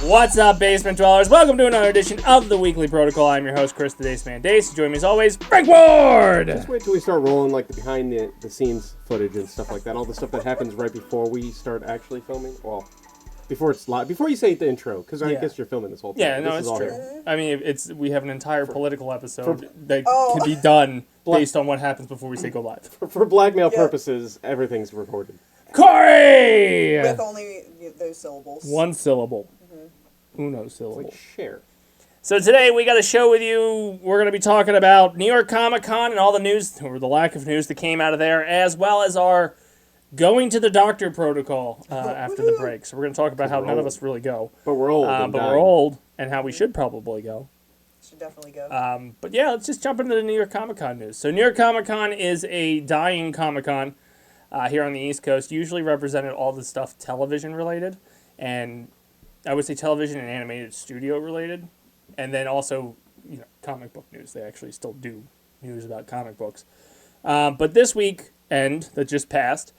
What's up, Basement Dwellers? Welcome to another edition of the Weekly Protocol. I'm your host, Chris the Dace Man Dace. Join me as always, Frank Ward! Just wait till we start rolling like the behind the scenes footage and stuff like that. All the stuff that happens right before we start actually filming. Well, before it's live. Before you say the intro, because I guess you're filming this whole thing. Yeah, no, it's true. I mean, we have an entire political episode that can be done based on what happens before we say go live. For blackmail purposes, everything's recorded. Corey! With only those syllables. One syllable. Uno syllable. Like share. So today we got a show with you. We're going to be talking about New York Comic Con and all the news, or the lack of news that came out of there, as well as our going to the doctor protocol after the break. So we're going to talk about how none of us really go. But we're old. We're old, and how we should probably go. Should definitely go. But yeah, let's just jump into the New York Comic Con news. So New York Comic Con is a dying Comic Con here on the East Coast, usually represented all the stuff television related, and I would say television and animated studio related, and then also, comic book news. They actually still do news about comic books. But this weekend that just passed,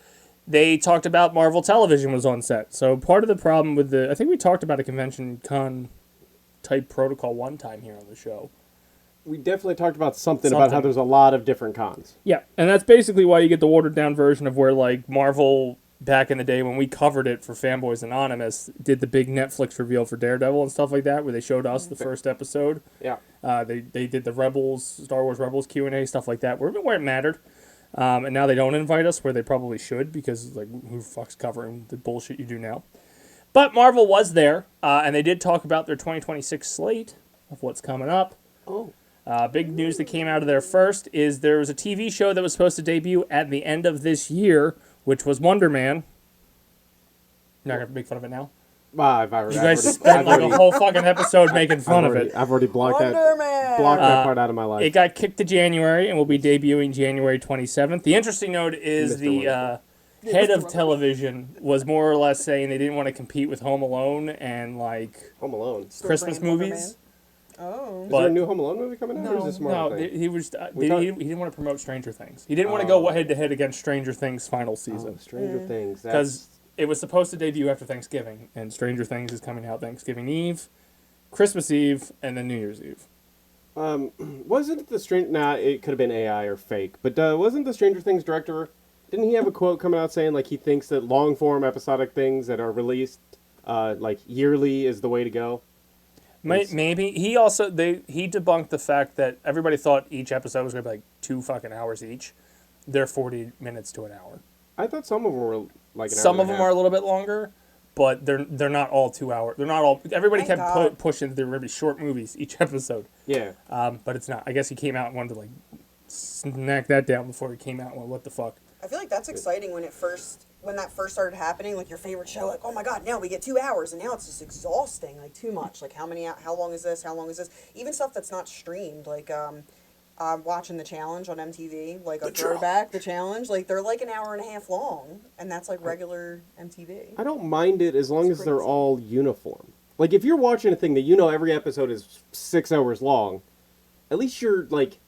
they talked about Marvel Television was on set. So part of the problem with I think we talked about a convention con type protocol one time here on the show. We definitely talked about something about how there's a lot of different cons. Yeah, and that's basically why you get the watered down version of where like Marvel back in the day when we covered it for Fanboys Anonymous did the big Netflix reveal for Daredevil and stuff like that, where they showed us the first episode. Yeah. They did the Rebels, Star Wars Rebels Q&A, stuff like that, where it mattered. And now they don't invite us, where they probably should, because like who the fuck's covering the bullshit you do now? But Marvel was there, and they did talk about their 2026 slate of what's coming up. Oh. Big news that came out of there first is there was a TV show that was supposed to debut at the end of this year, which was Wonder Man. You're not going to make fun of it now? You guys spent like a whole fucking episode making fun of it. I've already blocked that part out of my life. It got kicked to January and will be debuting January 27th. The interesting note is the head of television was more or less saying they didn't want to compete with Home Alone and like Home Alone. Christmas movies. Oh. Is there a new Home Alone movie coming out? Or is this more he was. He didn't want to promote Stranger Things. He didn't want to go head to head against Stranger Things final season. Stranger Things. Because it was supposed to debut after Thanksgiving, and Stranger Things is coming out Thanksgiving Eve, Christmas Eve, and then New Year's Eve. Wasn't the Stranger... Nah, it could have been AI or fake. But wasn't the Stranger Things director... Didn't he have a quote coming out saying like he thinks that long-form episodic things that are released like yearly is the way to go? Maybe. He also... He debunked the fact that everybody thought each episode was going to be like 2 fucking hours each. They're 40 minutes to an hour. I thought some of them were like an hour Some of and a them half. are a little bit longer, but they're not all 2 hours. They're not all... Everybody kept pushing there were going to be short movies each episode. Yeah. But it's not. I guess he came out and wanted to like snack that down before he came out and went, what the fuck? I feel like that's exciting when that first started happening, like your favorite show, like, oh my god, now we get 2 hours, and now it's just exhausting, like too much. Like how long is this? How long is this? Even stuff that's not streamed, like watching The Challenge on MTV, like a throwback, The Challenge, like they're like an hour and a half long, and that's like regular MTV. I don't mind it as long as they're all uniform. Like if you're watching a thing that you know every episode is 6 hours long, at least you're like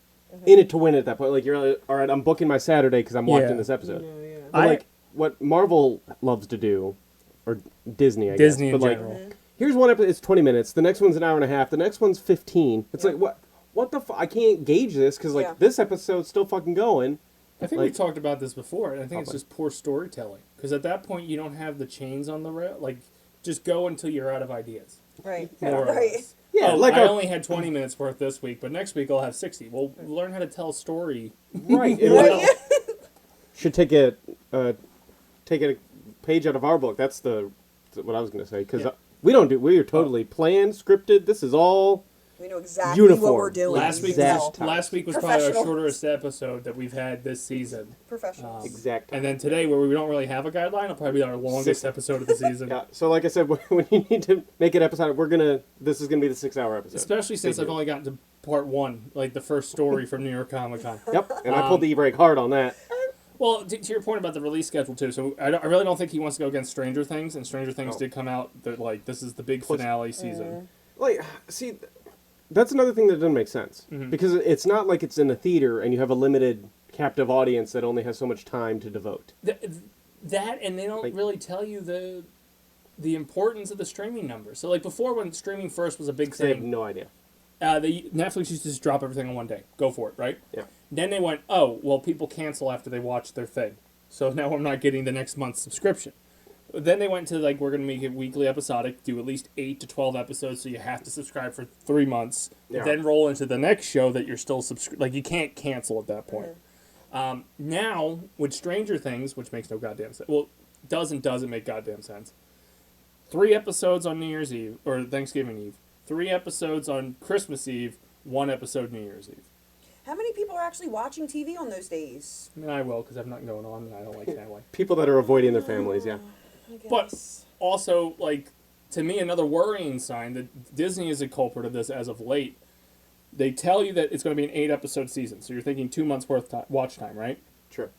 in it to win it at that point. Like you're like, all right, I'm booking my Saturday because I'm watching this episode. Yeah. But like what Marvel loves to do, or Disney, I guess. Disney in general. Here's one episode, it's 20 minutes. The next one's an hour and a half. The next one's 15. It's like, what the I can't gauge this because, like, this episode's still fucking going. I think we talked about this before, and I think it's just poor storytelling. Because at that point, you don't have the chains on the rail. Like, just go until you're out of ideas. Right. More or less. Yeah, like I only had 20 minutes worth this week, but next week I'll have 60. Well, learn how to tell a story. Right. Should take a page out of our book. That's what I was going to say. Because we are totally planned, scripted. This is all we know exactly uniform. What we're doing. Last week was probably our shortest episode that we've had this season. Professionals. Exactly. And then today, where we don't really have a guideline, it'll probably be our longest episode of the season. Yeah. So like I said, when you need to make an episode, this is going to be the 6-hour episode. Especially since I've only gotten to part 1, like the first story from New York Comic Con. Yep. And I pulled the e-brake hard on that. Well, to your point about the release schedule, too, so I really don't think he wants to go against Stranger Things, and Stranger Things did come out, like, this is the big finale season. Like, see, that's another thing that doesn't make sense. Because it's not like it's in a theater and you have a limited captive audience that only has so much time to devote. That, and they don't really tell you the importance of the streaming numbers. So like before, when streaming first was a big They have thing, no idea. Netflix used to just drop everything in one day. Go for it, right? Yeah. Then they went, oh, well, people cancel after they watch their thing. So now I'm not getting the next month's subscription. Then they went to, like, we're going to make it weekly episodic, do at least 8 to 12 episodes, so you have to subscribe for 3 months. Yeah. Then roll into the next show that you're still like, you can't cancel at that point. Now, with Stranger Things, which makes no goddamn sense. Well, doesn't make goddamn sense. 3 episodes on New Year's Eve, or Thanksgiving Eve. 3 episodes on Christmas Eve. 1 episode New Year's Eve. How many people are actually watching TV on those days? I mean, I will, because I have nothing going on, and I don't like family. People that are avoiding their families, yeah. I guess. But also, like, to me, another worrying sign that Disney is a culprit of this as of late. They tell you that it's going to be an 8-episode season, so you're thinking 2 months worth of watch time, right? Sure.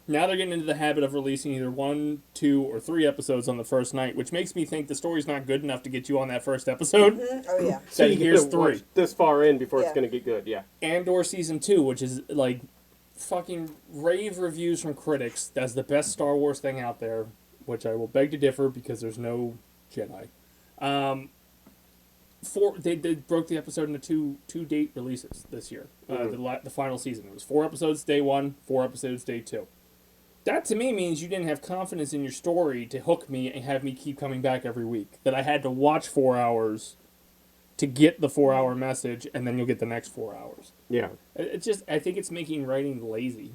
Now they're getting into the habit of releasing either 1, 2, or 3 episodes on the first night, which makes me think the story's not good enough to get you on that first episode. Oh yeah. So Then you here's get to watch 3. this far in before it's Yeah. going to get good, yeah. Andor Season 2, which is, like, fucking rave reviews from critics. That's the best Star Wars thing out there, which I will beg to differ because there's no Jedi. They broke the episode into two date releases this year. The final season. It was 4 episodes day 1, 4 episodes day 2. That to me means you didn't have confidence in your story to hook me and have me keep coming back every week. That I had to watch 4 hours to get the 4-hour message, and then you'll get the next 4 hours. Yeah. I think it's making writing lazy.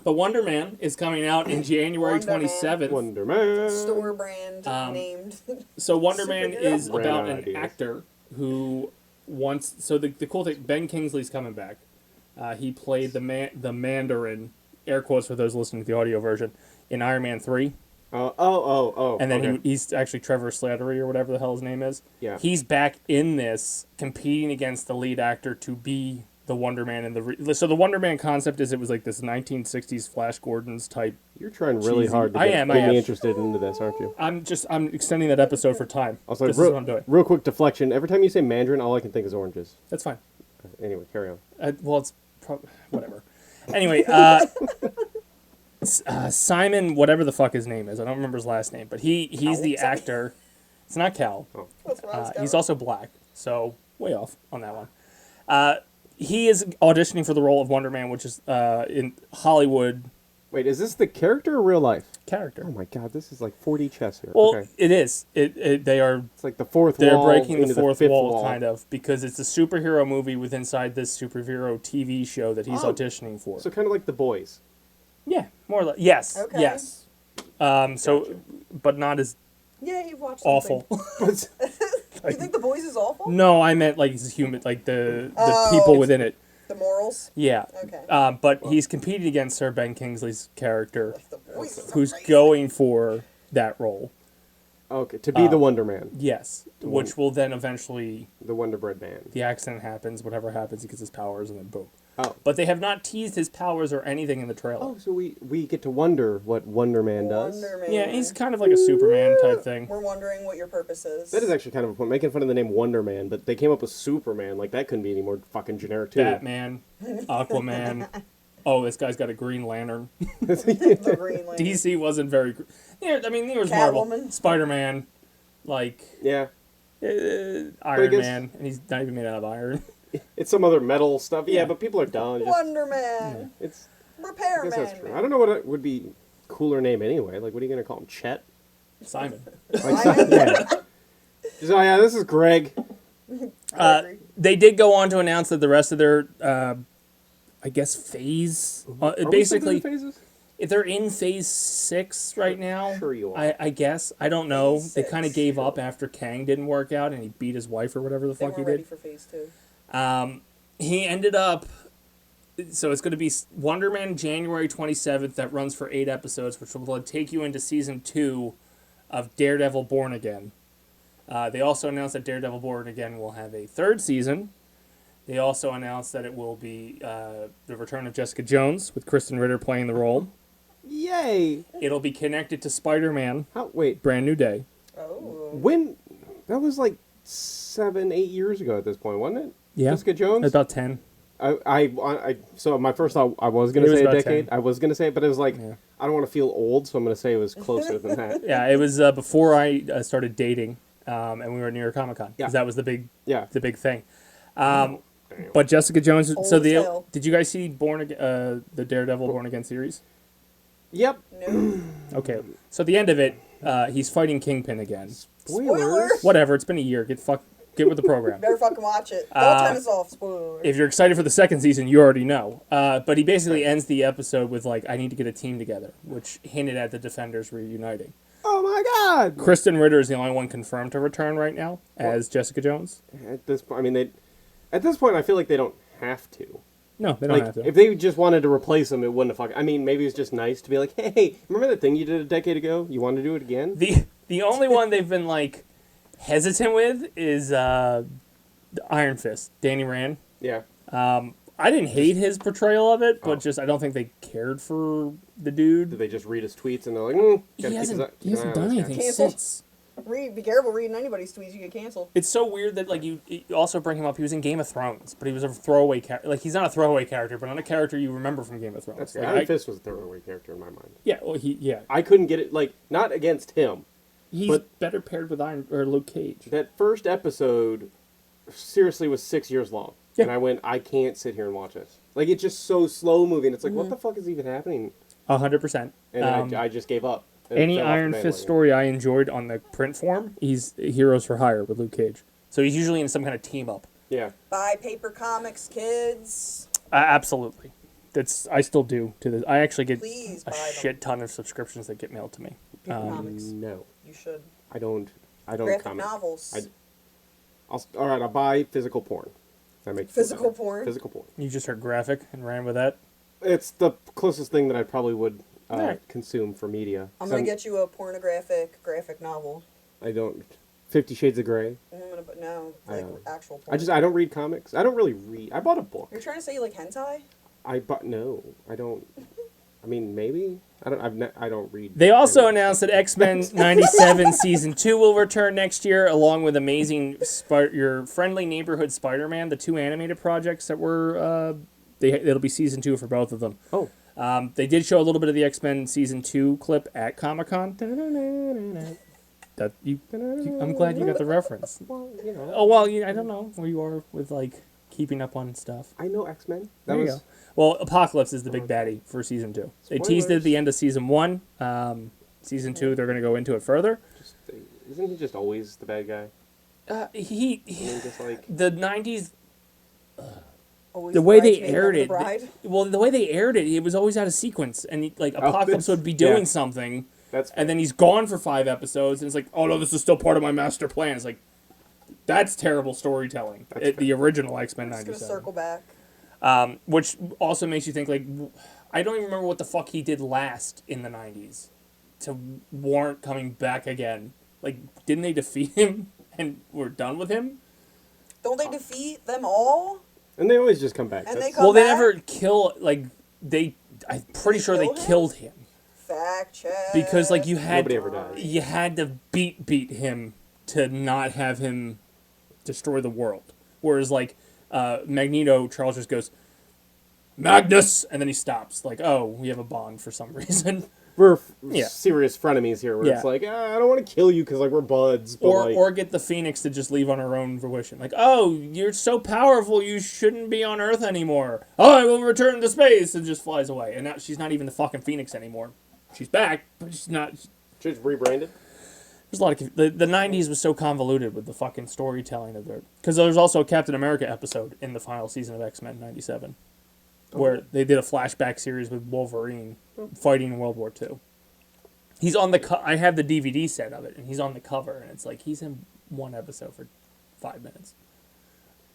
But Wonder Man is coming out in January Wonder Man. 27th. Wonder Man. Store brand Um, named. So Wonder Man Superhero. is Ran about out an of ideas. actor who wants. So the cool thing, Ben Kingsley's coming back. He played the Mandarin, air quotes for those listening to the audio version, in Iron Man 3. Oh. And then okay. he's actually Trevor Slattery or whatever the hell his name is. Yeah. He's back in this, competing against the lead actor to be the Wonder Man in the. So the Wonder Man concept is it was like this 1960s Flash Gordon's type. You're trying really cheesy. hard to I get am. me interested into this, aren't you? I'm extending that episode for time. Also, this is what I'm doing. real quick deflection. Every time you say Mandarin, all I can think is oranges. That's fine. Anyway, carry on. Well, it's whatever. Anyway, Simon, whatever the fuck his name is, I don't remember his last name, but he's the actor. It's not Cal. That's where I was going. He's also black, so way off on that one. He is auditioning for the role of Wonder Man, which is in Hollywood Wait, is this the character or real life? character. Oh my god, this is like 4D chess here. Well, okay. it is. They are. It's like the fourth They're wall. breaking the into fourth fifth wall, kind of, because it's a superhero movie with inside this superhero TV show that he's Oh. auditioning for. So kind of like The Boys. Yeah, more or less. Yes, Okay. yes. So, but not as Yeah, you've watched awful. something. You think The Boys is awful? No, I meant like he's human, like the Oh. people within it. The morals? Yeah. Okay. But he's competing against Sir Ben Kingsley's character, The Boys is who's amazing. going for that role. Okay, to be the Wonder Man, Yes, which will then eventually the Wonder Bread Man. the accident happens, whatever happens, he gets his powers, and then boom. Oh. But they have not teased his powers or anything in the trailer. Oh, so we get to wonder what Wonder Man does. Wonder Man. Yeah, he's kind of like a Superman type thing. We're wondering what your purpose is. That is actually kind of a point. Making fun of the name Wonder Man, but they came up with Superman. Like, that couldn't be any more fucking generic, too. Batman, Aquaman. Oh, this guy's got a Green Lantern. the Green Lantern. DC wasn't very. Yeah, I mean, there was Marvel, Catwoman. Spider-Man, like Yeah. Iron guess- Man, and he's not even made out of iron. It's some other metal stuff. Yeah, Yeah. but people are dumb. Just, Wonder Man. it's, I Repairman. guess that's true. I don't know what it would be cooler name anyway. Like, what are you going to call him? Chet? Simon. Like, yeah. So, yeah, this is Greg. They did go on to announce that the rest of their, I guess, phase. Are we Basically, still doing phases? if they're in phase 6 right now, Sure you are. I guess. I don't know. Phase They kind of 6. gave up after Kang didn't work out and he beat his wife or whatever the They fuck he weren't ready did. for phase 2. He ended up. So it's going to be Wonder Man January 27th that runs for 8 episodes, which will take you into season 2 of Daredevil Born Again. They also announced that Daredevil Born Again will have a 3rd season. They also announced that it will be the return of Jessica Jones with Kristen Ritter playing the role. Yay! It'll be connected to Spider-Man, Wait, Brand New Day. Oh. when? That was like 7, 8 years ago at this point, wasn't it? Yeah, Jessica Jones? about 10. So my first thought, I was going It to was say a about decade. 10. I was going to say it, but it was like, Yeah. don't want to feel old, so I'm going to say it was closer than that. Yeah, it was before I started dating, and we were at New York Comic Con because Yeah. that was the big Yeah. thing. But Jessica Jones. Old So as hell. did you guys see the Daredevil Born Again series? Yep. No. Okay, so at the end of it, he's fighting Kingpin again. Spoiler. Whatever, it's been a year. Get with the program. Better fucking watch it. Don't turn us off. Spoiler. If you're excited for the second season, you already know. But he basically ends the episode with like, "I need to get a team together," which hinted at the Defenders reuniting. Oh my God! Kristen Ritter is the only one confirmed to return right now as Jessica Jones. At this point, I mean, at this point, I feel like they don't have to. No, they don't Like, have to. if they just wanted to replace him, it wouldn't have I mean, maybe it's just nice to be like, hey, remember that thing you did a decade ago? You want to do it again? The only one they've been like hesitant with is Iron Fist, Danny Rand. Yeah. I didn't hate his portrayal of it, but just I don't think they cared for the dude. Did they just read his tweets and they're like, He gotta hasn't keep an eye on done this guy. anything Canceled. since. Be careful reading anybody's tweets. You get canceled. It's so weird that like you also bring him up. He was in Game of Thrones, but he was a throwaway character. Like he's not a throwaway character, but not a character you remember from Game of Thrones. That's Like, Iron Fist was a throwaway character in my mind. Yeah, well, I couldn't get it, like, not against him. he's But- better paired with Luke Cage. That first episode seriously was 6 years long. Yeah. And I went, I can't sit here and watch this. Like, it's just so slow moving. It's like, what the fuck is even happening? 100%. And then I just gave up. and Any fell off the Iron bandwagon. Fist story I enjoyed on the print form, he's Heroes for Hire with Luke Cage. So he's usually in some kind of team up. Yeah. Buy paper comics, kids. Absolutely. I still do to this. I actually get Please a buy them. shit ton of subscriptions that get mailed to me. Paper comics. No. You should. I don't Graphic comment. novels. All right, I'll buy physical porn. That makes Physical porn? Physical porn. You just heard graphic and ran with that. It's the closest thing that I probably would Alright. consume for media. I'm 'Cause gonna get you a pornographic graphic novel. I don't. 50 Shades of Grey. I'm gonna put no I like know. actual porn. I don't read comics. I don't really read. I bought a book. You're trying to say you like hentai? No, I don't. I mean, maybe. I don't read. They also any- announced that X-Men 97 Season 2 will return next year, along with Amazing Your Friendly Neighborhood Spider-Man, the two animated projects that were... it'll be Season 2 for both of them. Oh. They did show a little bit of the X-Men Season 2 clip at Comic-Con. I'm glad you got the reference. Well, you know. Oh, well, I don't know where you are with, like, keeping up on stuff. I know X-Men. There you go. Well, Apocalypse is the big baddie for Season 2. They teased it at the end of Season 1. Season 2, they're going to go into it further. Isn't he just always the bad guy? I mean, just like The 90s, Always the way they bridesmaid, aired never it, the bride. the way they aired it, it was always out of sequence. And, Apocalypse would be doing something, that's. and then he's gone for 5 episodes, and it's like, oh, no, this is still part of my master plan. It's like, that's terrible storytelling. The original X-Men I'm just 97. gonna circle back. Which also makes you think, like, I don't even remember what the fuck he did last in the 90s to warrant coming back again. Like, didn't they defeat him and we're done with him? Don't they defeat them all? And they always just come back. And That's- they come Well, they back? never kill, like, I'm pretty sure they kill him? killed him. Fact check. Because, like, you had Nobody ever died. You had to beat him to not have him destroy the world. Whereas, like, Magneto, Charles just goes, Magnus! And then he stops. Like, oh, we have a bond for some reason. We're Yeah. serious frenemies here, where Yeah. it's like, I don't want to kill you because like we're buds, but like, Or get the Phoenix to just leave on her own fruition. Like, oh, you're so powerful, you shouldn't be on Earth anymore. Oh, I will return to space, and just flies away. And now she's not even the fucking Phoenix anymore. She's back, but she's not. just rebranded. There's a lot of the 90s was so convoluted with the fucking storytelling of their, because there's also a Captain America episode in the final season of X-Men 97 where they did a flashback series with Wolverine fighting in World War II. He's on the I have the DVD set of it, and he's on the cover, and it's like he's in one episode for 5 minutes.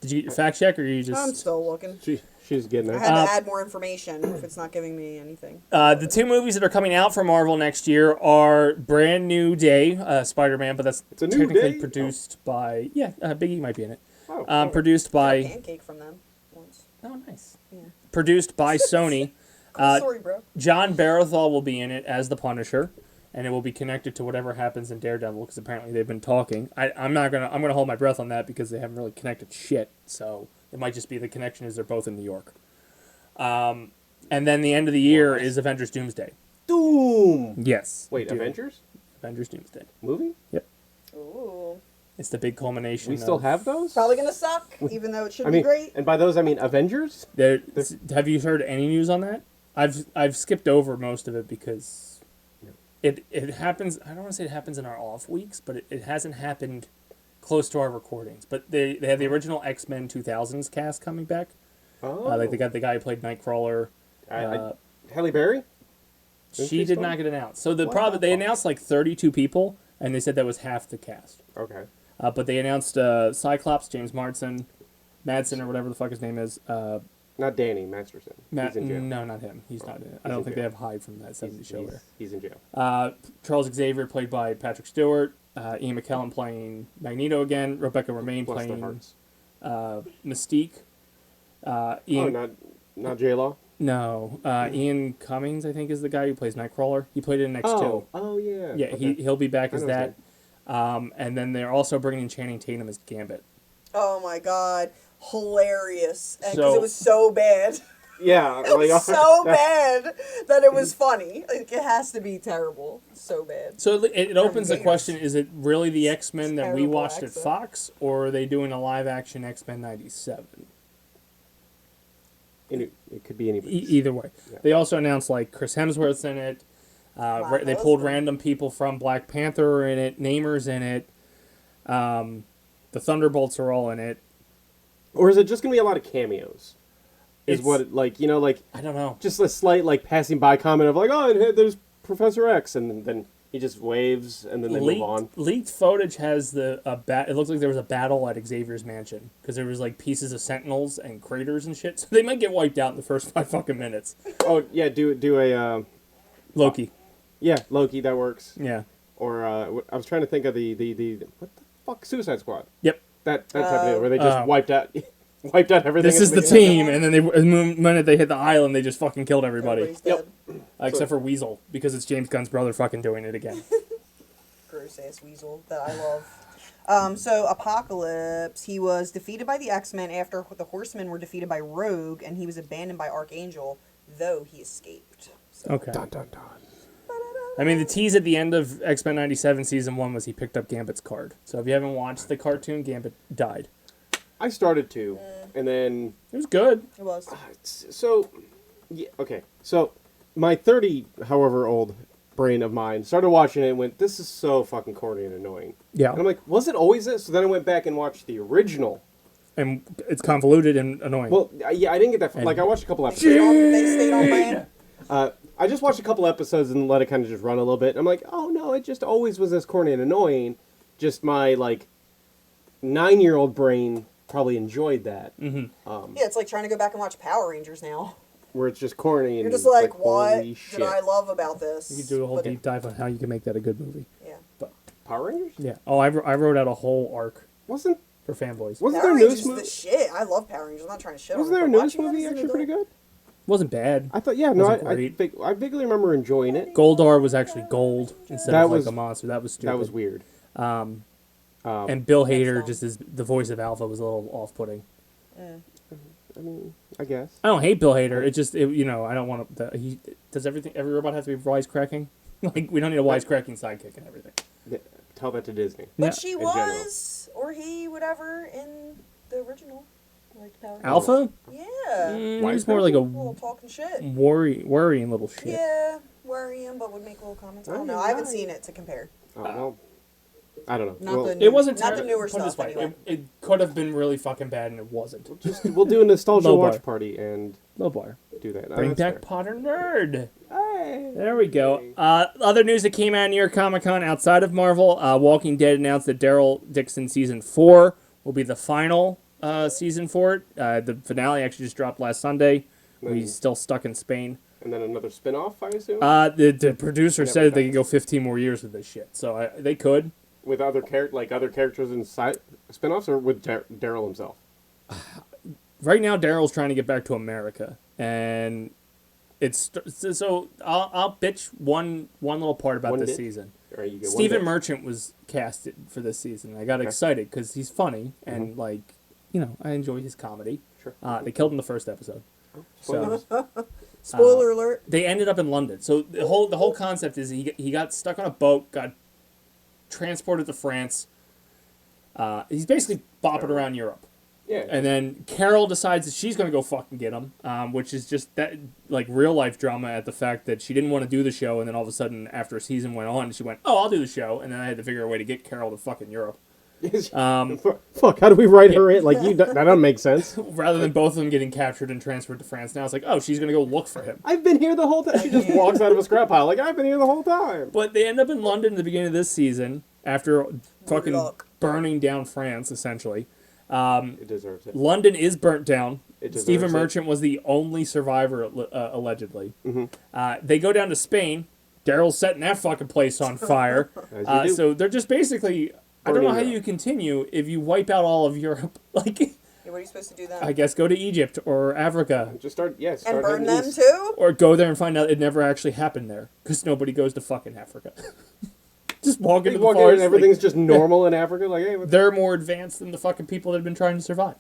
Did you get your fact check, or you just? I'm still looking. She's getting I there. had to add more information if it's not giving me anything. The two movies that are coming out for Marvel next year are Brand New Day, Spider-Man, but that's It's a new technically day? produced by Big E might be in it. Oh, Produced A by pancake from them once. oh nice. Yeah. Produced by Sony. Cool story, bro. John Barathol will be in it as the Punisher, and it will be connected to whatever happens in Daredevil because apparently they've been talking. I'm gonna hold my breath on that because they haven't really connected shit. So it might just be the connection is they're both in New York. And then the end of the year is Avengers Doomsday. Doom. Yes. Wait, Doom. Avengers Avengers Doomsday. movie? Yep. Ooh. It's the big culmination. We still of- have those? Probably gonna suck, even though it should I mean, be great. and by those I mean Avengers. Have you heard any news on that? I've skipped over most of it because it happens. I don't want to say it happens in our off weeks, but it hasn't happened close to our recordings. But they have the original X-Men 2000s cast coming back. Oh, Like they got the guy who played Nightcrawler. Halle Berry. Isn't She she did still? not get announced. So the What problem the they fuck? announced like 32 people, and they said that was half the cast. Okay. But they announced Cyclops, James Madsen, or whatever the fuck his name is. Not Danny Masterson. He's in jail. No, not him. He's not in it. I He's don't in think jail. they have Hyde from that 70s show there. He's in jail. Charles Xavier played by Patrick Stewart. Ian McKellen playing Magneto again. Rebecca Romaine Bless their playing hearts. Mystique. Ian, Oh, not J-Law? no, Ian Cummings I think is the guy who plays Nightcrawler. He played in X2. Oh yeah. Yeah, Okay. he'll be back I as know his that. And then they're also bringing in Channing Tatum as Gambit. Oh my god, hilarious! Because So- it was so bad. Yeah, It was so that- bad that it was funny. Like, it has to be terrible. So bad. So it opens the Haters. question, is it really the X-Men that we Terrible watched at accent. Fox, or are they doing a live-action X-Men 97? It could be anybody. Either way. Yeah. They also announced, like, Chris Hemsworth's in it. Wow, They that pulled was- random people from Black Panther are in it. Namer's in it. The Thunderbolts are all in it. Or is it just gonna be a lot of cameos? Is It's- what like I don't know. just a slight like passing by comment of like, oh, and there's Professor X, and then he just waves, and then they move on. Leaked footage has it looks like there was a battle at Xavier's mansion because there was like pieces of Sentinels and craters and shit. So they might get wiped out in the first 5 fucking minutes. Oh yeah, do a Loki. yeah Loki, that works. Yeah. Or I was trying to think of the what the fuck, Suicide Squad. Yep. That type of deal where they just Oh. wiped out everything. This at is the beginning. team, and then the minute they hit the island, they just fucking killed everybody. Everybody's dead. Yep. Except for Weasel, because it's James Gunn's brother fucking doing it again. Gross ass weasel that I love. So Apocalypse, he was defeated by the X-Men after the Horsemen were defeated by Rogue, and he was abandoned by Archangel, though he escaped. So, Okay. Dun, dun, dun. I mean, the tease at the end of X-Men 97 Season 1 was he picked up Gambit's card. So if you haven't watched the cartoon, Gambit died. I started to, and then It was good. it was. so yeah, okay. So my 30 however old brain of mine started watching it and went, this is so fucking corny and annoying. Yeah. And I'm like, was it always this? So then I went back and watched the original. And it's convoluted and annoying. Well, yeah, I didn't get that far. And- Like I watched a couple They episodes. stayed on brand. I just watched a couple episodes and let it kind of just run a little bit. I'm like, oh no, it just always was this corny and annoying. Just my like 9-year-old brain probably enjoyed that. Yeah, it's like trying to go back and watch Power Rangers now. Where it's just corny and You're just it's like, what holy shit. did I love about this? you could do a whole But deep dive on how you can make that a good movie. Yeah. Power Rangers? Yeah. Oh, I wrote out a whole arc Wasn't for fanboys. there Power a Rangers news is movie? the shit. I love Power Rangers. I'm not trying to shit Wasn't on there a it, but news watching movie it as an actually pretty adult- good? Wasn't bad. I thought, yeah, no, Wasn't great. I vaguely remember enjoying it. Goldar was actually gold instead That of like was- a monster. That was stupid. That was weird. And Bill Hader, Next just as the voice of Alpha, was a little off-putting. I mean, I guess. I don't hate Bill Hader. It just, I don't want to. He does everything. Every robot has to be wisecracking. Like we don't need a wisecracking sidekick and everything. Yeah, tell that to Disney. But Yeah. she In was, or he, whatever, in the original. Like Power Rangers. Alpha? Yeah. He's more like a Little talking shit. worrying little shit. Yeah, worrying, but would make little comments. I don't know. I haven't seen it to compare. Oh, well, I don't know. Not Well, the- It wasn't Not the terrible. newer Put it this stuff, way, anyway. it could have been really fucking bad, and it wasn't. we'll do a nostalgia Low watch bar. party and Low bar. do that. Bring that's back fair. Potter Nerd. Hey. There we go. Other news that came out of New York Comic Con outside of Marvel, Walking Dead announced that Daryl Dixon season 4 will be the final season for it. The finale actually just dropped last Sunday. He's still stuck in Spain. And then another spin-off, I assume? The producer Never said they dies. could go 15 more years with this shit, so they could. With other characters inside spin-offs, or with Daryl himself? Right now, Daryl's trying to get back to America, and it's so. I'll bitch one little part about One this bit? season. Or you get one Stephen bit? Merchant was casted for this season. I got excited because he's funny and I enjoy his comedy. Sure. They killed him the first episode. Spoilers. Spoiler alert. They ended up in London. So the whole concept is he got stuck on a boat, got transported to France. He's basically bopping around Europe. Yeah. And then Carol decides that she's going to go fucking get him, which is just that like real life drama at the fact that she didn't want to do the show, and then all of a sudden after a season went on, she went, "Oh, I'll do the show," and then I had to figure a way to get Carol to fucking Europe. Fuck, how do we write her in? Like, that doesn't make sense. Rather than both of them getting captured and transferred to France, now it's like, oh, she's going to go look for him. I've been here the whole time. She just walks out of a scrap pile like, I've been here the whole time. But they end up in London at the beginning of this season after fucking luck. burning down France, essentially. It deserves it. London is burnt down. It deserves Stephen it. Merchant was the only survivor, allegedly. They go down to Spain. Daryl's setting that fucking place on fire. As you do. So they're just basically... I don't know how Burning you continue if you wipe out all of Europe. Like, Yeah, what are you supposed to do then? I guess go to Egypt or Africa. Just start and heading burn them east. too? Or go there and find out it never actually happened there. Because nobody goes to fucking Africa. Just walk You into the walk in forest. and everything's like, just normal in Africa. Like, hey, what's they're more advanced than the fucking people that have been trying to survive.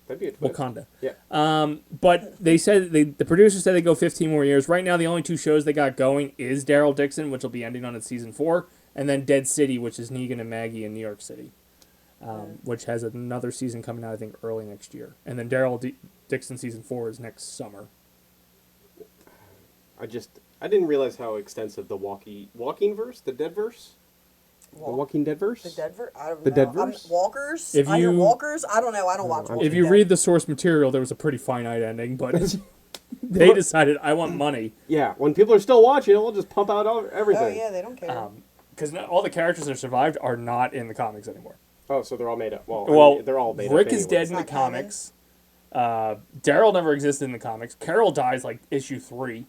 that'd be a twist. Wakanda. Yeah. But they said the producers said they go 15 more years. Right now, the only two shows they got going is Daryl Dixon, which will be ending on its season 4, and then Dead City, which is Negan and Maggie in New York City, which has another season coming out, I think, early next year. And then Dixon season 4 is next summer. I didn't realize how extensive the Walking verse, the Dead verse, the Walking Dead verse. The Deadver? I don't The know. Deadverse? Walkers? If I hear you- Walkers? I don't know. I don't watch Walking If you Dead. read the source material, there was a pretty finite ending, but they decided, I want money. Yeah, when people are still watching, we'll just pump out everything. Oh, yeah, they don't care. Because all the characters that survived are not in the comics anymore. Oh, so they're all made up. Well, Well, they're all made Rick up. is dead in the It's not canon. comics. Daryl never existed in the comics. Carol dies like issue 3,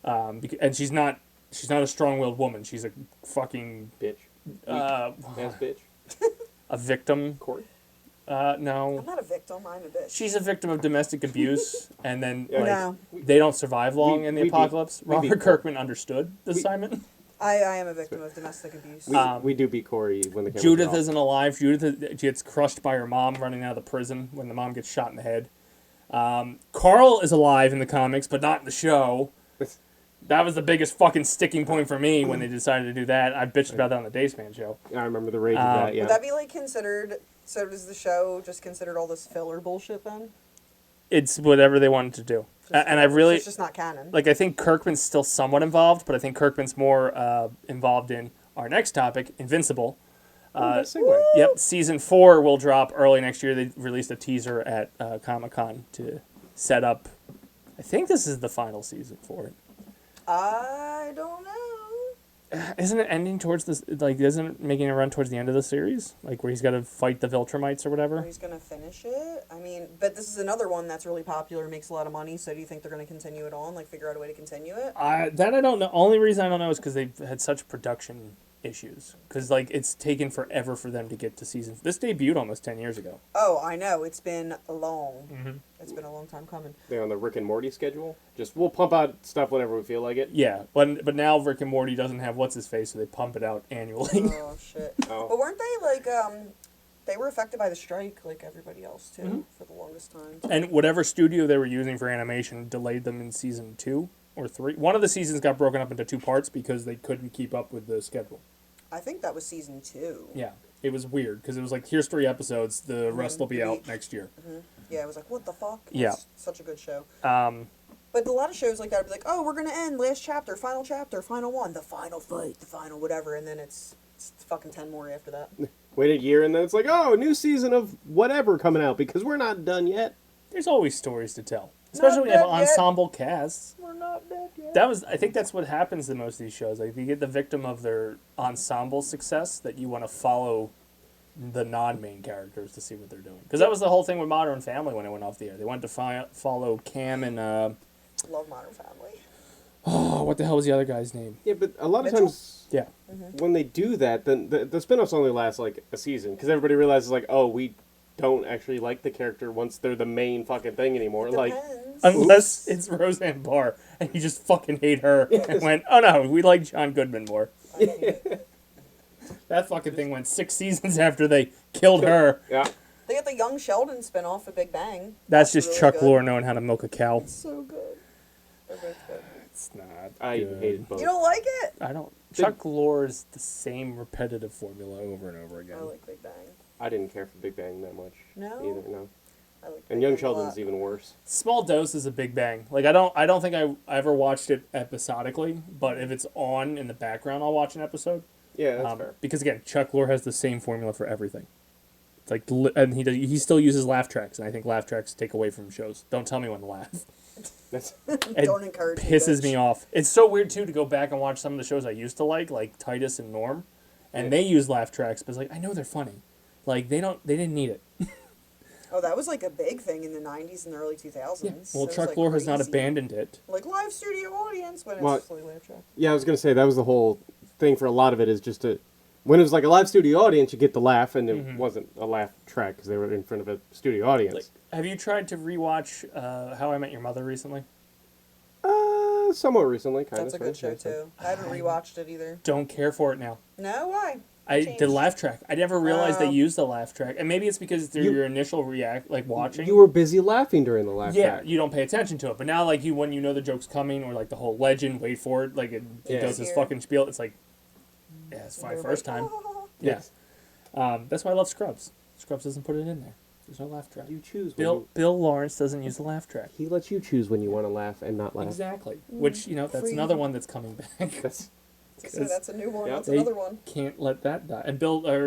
and she's not a strong-willed woman. She's a fucking Bitch. uh, Ass bitch. a victim. Corey. No, I'm not a victim. I'm a bitch. she's a victim of domestic abuse, and then Yeah. like No. they don't survive long in the we beat- apocalypse. we beat Robert Kirkman understood the assignment. I am a victim of domestic abuse. We do beat Corey when the cameras Judith are off. isn't alive. Judith gets crushed by her mom running out of the prison when the mom gets shot in the head. Carl is alive in the comics, but not in the show. That was the biggest fucking sticking point for me when they decided to do that. I bitched about that on the Daysman show. I remember the rage of that. Yeah. Would that be like considered? So does the show just considered all this filler bullshit then? It's whatever they wanted to do. And I really, It's just not canon. like, I think Kirkman's still somewhat involved, but I think Kirkman's more involved in our next topic, Invincible. Nice segue. Yep, season 4 will drop early next year. They released a teaser at Comic-Con to set up, I think this is the final season for it. I don't know. Isn't it ending towards this, like, isn't it making a run towards the end of the series? Like, where he's got to fight the Viltrumites or whatever? He's gonna finish it. I mean, but this is another one that's really popular, makes a lot of money. So do you think they're gonna continue it on? Like, figure out a way to continue it? That I don't know. Only reason I don't know is because they've had such production issues. Because, like, it's taken forever for them to get to season. This debuted almost 10 years ago. Oh, I know. It's been long. Mm-hmm. It's been a long time coming. They're on the Rick and Morty schedule. Just we'll pump out stuff whenever we feel like it. Yeah, but now Rick and Morty doesn't have what's his face, so they pump it out annually. Oh shit. Oh. But weren't they like they were affected by the strike like everybody else too Mm-hmm. for the longest time. And whatever studio they were using for animation delayed them in season 2 or 3. One of the seasons got broken up into 2 parts because they couldn't keep up with the schedule. I think that was season 2. Yeah, it was weird because it was like, here's 3 episodes, the rest will be out next year. Yeah, it was like, what the fuck? Yeah. It's such a good show. But But a lot of shows like that would be like, oh, we're gonna end last chapter, final one, the final fight, the final whatever, and then it's fucking 10 more after that. Wait a year and then it's like, oh, a new season of whatever coming out because we're not done yet. there's always stories to tell, especially when you have dead yet. ensemble casts. We're not dead yet. I think that's what happens to most of these shows. Like, you get the victim of their ensemble success that you want to follow the non-main characters to see what they're doing. Because that was the whole thing with Modern Family when it went off the air. They wanted to follow Cam and Love Modern Family. oh, what the hell was the other guy's name? Yeah, but a lot of Mitchell? times Yeah, when they do that, then the spin-offs only last like a season because everybody realizes like, oh, we don't actually like the character once they're the main fucking thing anymore. Like, Depends. unless it's Roseanne Barr and you just fucking hate her and went, oh no, we like John Goodman more. I mean, That fucking thing went 6 seasons after they killed her. yeah, they got the Young Sheldon spinoff of Big Bang. That's just really Chuck good. Lorre knowing how to milk a cow. So good. They're both good. It's not I good. hated both. You don't like it? I don't. Chuck Lorre's the same repetitive formula over and over again. I like Big Bang. I didn't care for Big Bang that much. No? Either, no. I like And Big Young Bang a Sheldon's lot. even worse. Small Dose is a Big Bang. Like I don't think I ever watched it episodically, but if it's on in the background, I'll watch an episode. Yeah, that's fair. Because again, Chuck Lorre has the same formula for everything. It's like, and he still uses laugh tracks, and I think laugh tracks take away from shows. Don't tell me when to laugh. That's It Don't encourage me, pisses bitch. me off. It's so weird too to go back and watch some of the shows I used to like Titus and Norm, and Yeah. they use laugh tracks, but it's like I know they're funny. Like they didn't need it. Oh, that was like a big thing in the 90s and the early 2000s. Yeah. Well, It was, Chuck like, Lorre has not crazy. abandoned it. Like live studio audience when it's Well, fully laugh track. Yeah, I was gonna say that was the whole thing for a lot of it is just to, when it was like a live studio audience, you get the laugh, and it wasn't a laugh track because they were in front of a studio audience. Like, have you tried to rewatch How I Met Your Mother recently? Somewhat recently, kind That's of. a good show too. I haven't rewatched it either. Don't care for it now. No, why? The Changed. laugh track. I never realized they Oh. used the laugh track, and maybe it's because they're You- your initial watching. You were busy laughing during the laugh Yeah, track. you don't pay attention to it. But now, like when you know the joke's coming, or like the whole legend, wait for it, like it Yeah. does this Here. fucking spiel. It's like, yeah, it's my They're first like, time. "Ah." Yes. That's why I love Scrubs. Scrubs doesn't put it in there. There's no laugh track. You choose. Bill Lawrence doesn't use the laugh track. He lets you choose when you want to laugh and not laugh. Exactly. Which that's Free. another one that's coming back. That's So that's a new one. Yep. That's They another one. Can't let that die. And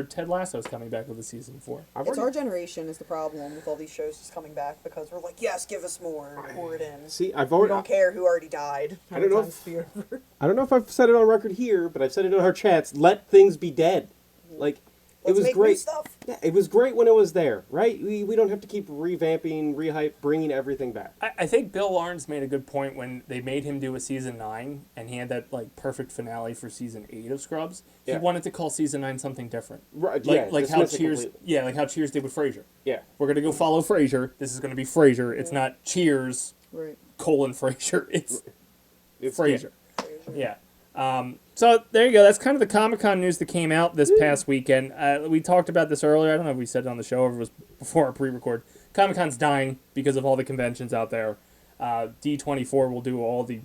Ted Lasso's coming back with a season 4. I've It's our already, generation is the problem with all these shows just coming back because we're like, yes, give us more, pour it in. see. I've We already. don't care who already died. I don't know Times if- be over. I don't know if I've said it on record here, but I've said it in our chats. Let things be dead. Like it Let's was make new great. stuff. Yeah, it was great when it was there, right? We don't have to keep revamping, rehype, bringing everything back. I think Bill Lawrence made a good point when they made him do a season 9, and he had that like perfect finale for season 8 of Scrubs. Yeah. He wanted to call season 9 something different, Right? like Yeah, like how dismiss it Cheers, completely. like how Cheers did with Frasier. Yeah. We're gonna go follow Frasier. This is gonna be Frasier. It's not Cheers Right. Frasier. It's It's Frasier. Yeah. So there you go. That's kind of the Comic-Con news that came out this past weekend. We talked about this earlier. I don't know if we said it on the show or if it was before our pre-record. Comic-Con's dying because of all the conventions out there. D24 will do all the...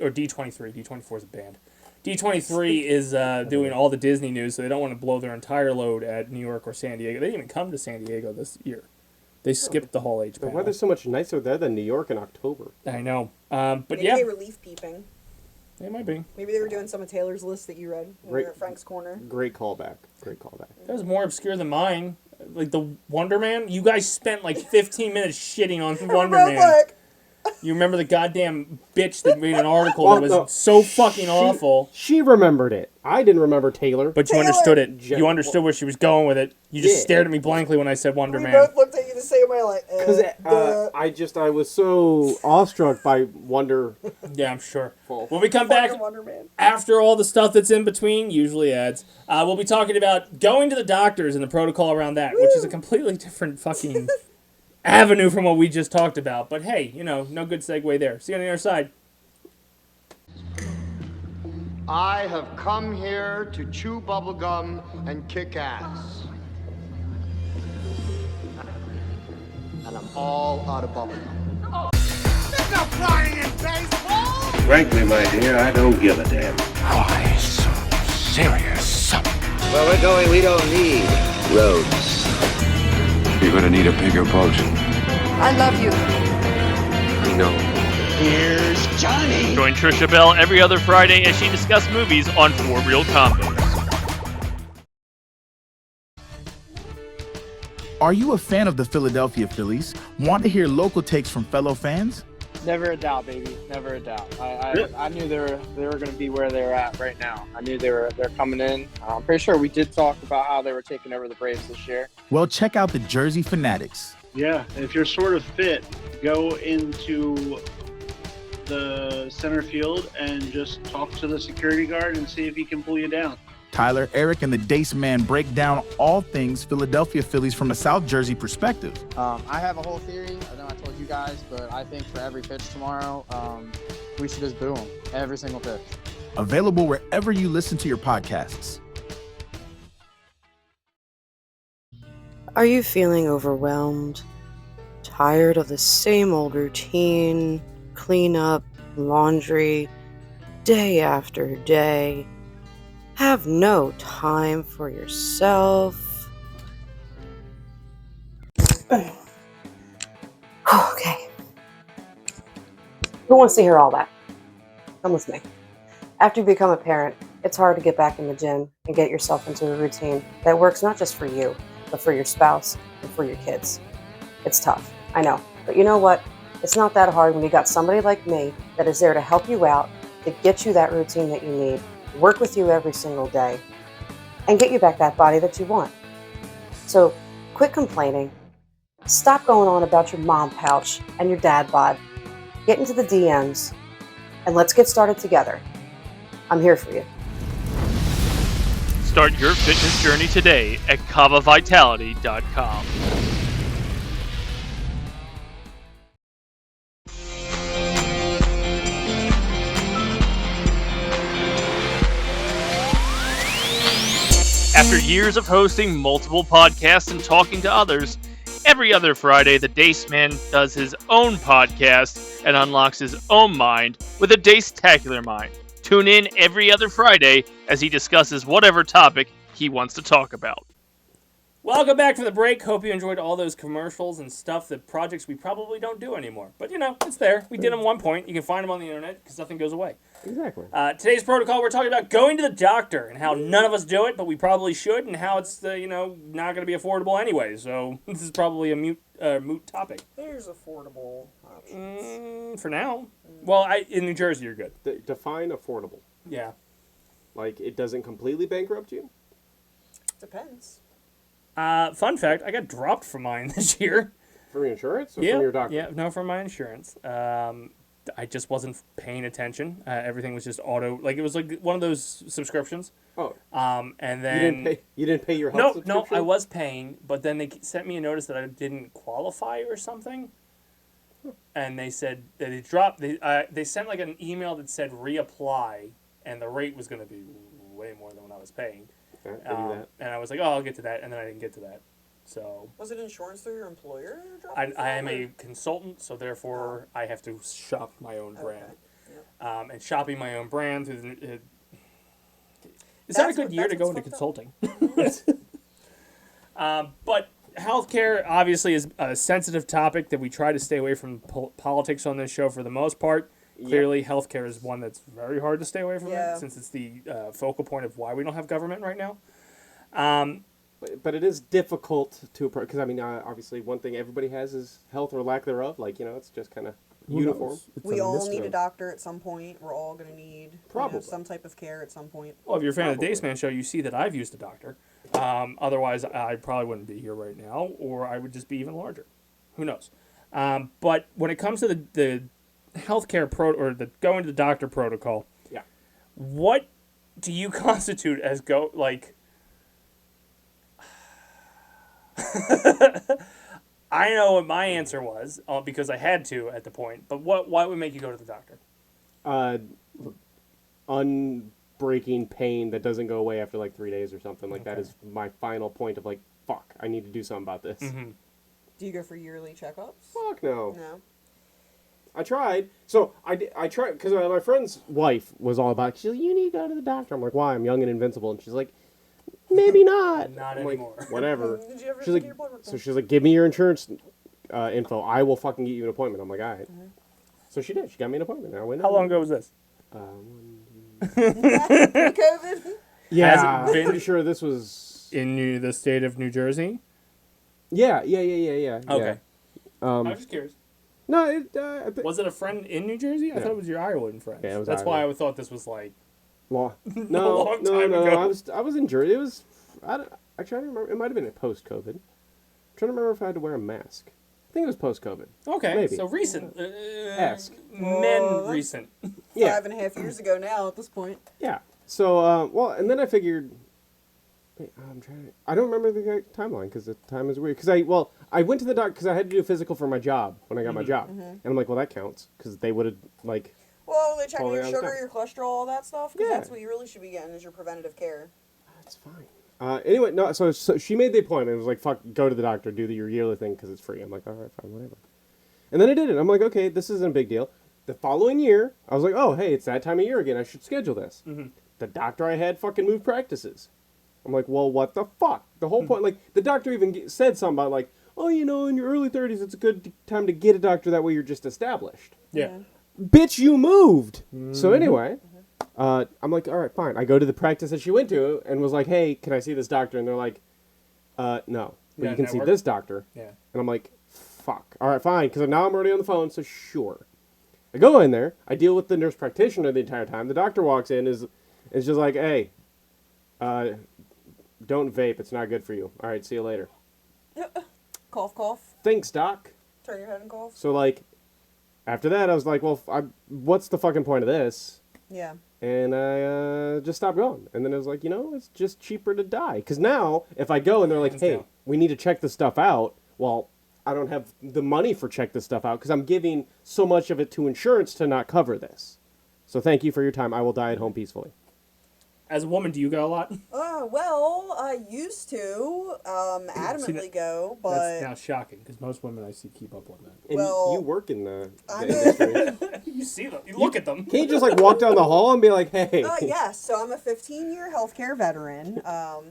Or D23. D24 is a band. D23 is doing all the Disney news, so they don't want to blow their entire load at New York or San Diego. They didn't even come to San Diego this year. They skipped the whole H The panel. weather's so much nicer there than New York in October. I know. But Maybe yeah, they were leaf peeping. they might be. Maybe they were doing some of Taylor's list that you read when we Right. were at Frank's Corner. Great callback. Great callback. That was more obscure than mine. Like the Wonder Man. You guys spent like 15 minutes shitting on Wonder Man. Like, You remember the goddamn bitch that made an article Well, that was no. so fucking awful, She remembered it. I didn't remember Taylor. but you Taylor! understood it. Jen- You understood where she was going with it. You just Yeah. stared at me blankly when I said Wonder we Man. both looked at you the same way, like, Because I was so awestruck by Wonder. Yeah, I'm sure. Full. When we come back fucking Wonder Man. after all the stuff that's in between, usually ads, we'll be talking about going to the doctors and the protocol around that, which is a completely different fucking avenue from what we just talked about. But hey, no good segue there. See you on the other side. I have come here to chew bubblegum and kick ass. And I'm all out of bubblegum. There's no flying in baseball! Frankly, my dear, I don't give a damn. Why so serious? Where we're going, we don't need roads. You're gonna need a bigger boat. I love you. We know. Here's Johnny! Join Trisha Bell every other Friday as she discusses movies on Four Real Combos. Are you a fan of the Philadelphia Phillies? Want to hear local takes from fellow fans? Never a doubt, baby. Never a doubt. I knew they were going to be where they're at right now. I knew they're coming in. I'm pretty sure we did talk about how they were taking over the Braves this year. Well, check out the Jersey Fanatics. Yeah, if you're sort of fit, go into the center field and just talk to the security guard and see if he can pull you down. Tyler, Eric, and the Dace Man break down all things Philadelphia Phillies from a South Jersey perspective. I have a whole theory. I know I told you guys, but I think for every pitch tomorrow, we should just boo them. Every single pitch. Available wherever you listen to your podcasts. Are you feeling overwhelmed? Tired of the same old routine? clean up laundry day after day, have no time for yourself. Okay. Who wants to hear all that? Come with me. After you become a parent, it's hard to get back in the gym and get yourself into a routine that works not just for you, but for your spouse and for your kids. It's tough, I know. But you know what? It's not that hard when you got somebody like me that is there to help you out, to get you that routine that you need, work with you every single day, and get you back that body that you want. So quit complaining. Stop going on about your mom pouch and your dad bod. Get into the DMs and let's get started together. I'm here for you. Start your fitness journey today at kavavitality.com. After years of hosting multiple podcasts and talking to others, every other Friday the Daceman does his own podcast and unlocks his own mind with a Dace-tacular mind. Tune in every other Friday as he discusses whatever topic he wants to talk about. Welcome back from the break. Hope you enjoyed all those commercials and stuff, the projects we probably don't do anymore. But, you know, it's there. We did them at one point. You can find them on the internet because nothing goes away. Exactly. Today's protocol, we're talking about going to the doctor and how none of us do it, but we probably should, and how it's, not going to be affordable anyway. So this is probably a moot topic. There's affordable options. For now. Well, in New Jersey, you're good. Define affordable. Yeah. Like, it doesn't completely bankrupt you? Depends. Fun fact, I got dropped from mine this year. From your insurance or from your doctor? Yeah, no, from my insurance. I just wasn't paying attention. Everything was just auto, like it was like one of those subscriptions. Oh. And then you didn't pay your health subscription? No, I was paying, but then they sent me a notice that I didn't qualify or something. And they said that it dropped. They sent like an email that said reapply, and the rate was going to be way more than what I was paying. Okay, I do that. And I was like, oh, I'll get to that, and then I didn't get to that. So was it insurance through your employer? I am a consultant, so therefore I have to shop my own brand. Yep. And shopping my own brand through the. Is that a good year to go into consulting? But healthcare obviously is a sensitive topic that we try to stay away from politics on this show for the most part. Clearly, healthcare is one that's very hard to stay away from since it's the focal point of why we don't have government right now. But it is difficult to approach, because, I mean, obviously one thing everybody has is health or lack thereof. Like, it's just kind of uniform. We all need a doctor at some point. We're all going to need some type of care at some point. Well, if you're a fan of the Daceman Show, you see that I've used a doctor. Otherwise, I probably wouldn't be here right now, or I would just be even larger. Who knows? But when it comes to the healthcare or the going to the doctor protocol, what do you constitute as I know what my answer was because I had to at the point. But why would make you go to the doctor? Unbreaking pain that doesn't go away after like 3 days or something. Like that is my final point of like, fuck, I need to do something about this. Mm-hmm. Do you go for yearly checkups? Fuck no. No. I tried. So I tried because my friend's wife was all about. She's like, you need to go to the doctor. I'm like, why? I'm young and invincible. And she's like, maybe not. Not I'm anymore. Like, whatever. Did you ever she's like, so she's like, give me your insurance info. I will fucking get you an appointment. I'm like, all right. Mm-hmm. So she did. She got me an appointment. I went. How long ago was this? COVID. Yeah, I'm pretty sure this was in the state of New Jersey. Yeah. Okay. Yeah. I was just curious. No, was it a friend in New Jersey? I thought it was your Iowan friend. Yeah, it was That's Iowa. why I thought this was like. No. Ago. I was in Jersey. It was. I try to remember. It might have been post-COVID. I'm trying to remember if I had to wear a mask. I think it was post-COVID. Okay, maybe. So recent. Ask. Recent. Yeah. 5.5 years ago now at this point. Yeah. So and then I figured. Wait, I don't remember the timeline because the time is weird. Because I went to the doctor because I had to do a physical for my job when I got my job, and I'm like, well, that counts because they would have like. Well, they check your sugar, your cholesterol, all that stuff. Because that's what you really should be getting is your preventative care. That's fine. Anyway, no. So she made the appointment. It was like, fuck, go to the doctor, do your yearly thing because it's free. I'm like, all right, fine, whatever. And then I did it. I'm like, okay, this isn't a big deal. the following year, I was like, oh, hey, it's that time of year again. I should schedule this. Mm-hmm. The doctor I had fucking moved practices. I'm like, well, what the fuck? The whole point, like, the doctor even said something about, like, oh, you know, in your early 30s, it's a good time to get a doctor. That way you're just established. Yeah. Bitch, you moved. So anyway, I'm like, all right, fine. I go to the practice that she went to and was like, hey, can I see this doctor? And they're like, no, but you can see this doctor. Yeah. And I'm like, fuck. All right, fine, because now I'm already on the phone, so sure. I go in there. I deal with the nurse practitioner the entire time. The doctor walks in, is just like, hey, don't vape. It's not good for you. All right, see you later. Cough, cough. Thanks, doc. Turn your head and cough. So, like, after that, I was like, well, what's the fucking point of this? Yeah. And I just stopped going. And then I was like, you know, it's just cheaper to die. Because now, if I go and they're like, hey, we need to check this stuff out, well, I don't have the money for check this stuff out because I'm giving so much of it to insurance to not cover this. So thank you for your time. I will die at home peacefully. As a woman, do you go a lot? Well, I used to adamantly go, but that's now shocking because most women I see keep up with that. And well, you work in the industry. You see them. You look at them. Can you just like walk down the hall and be like, hey? Yes. So I'm a 15-year healthcare veteran.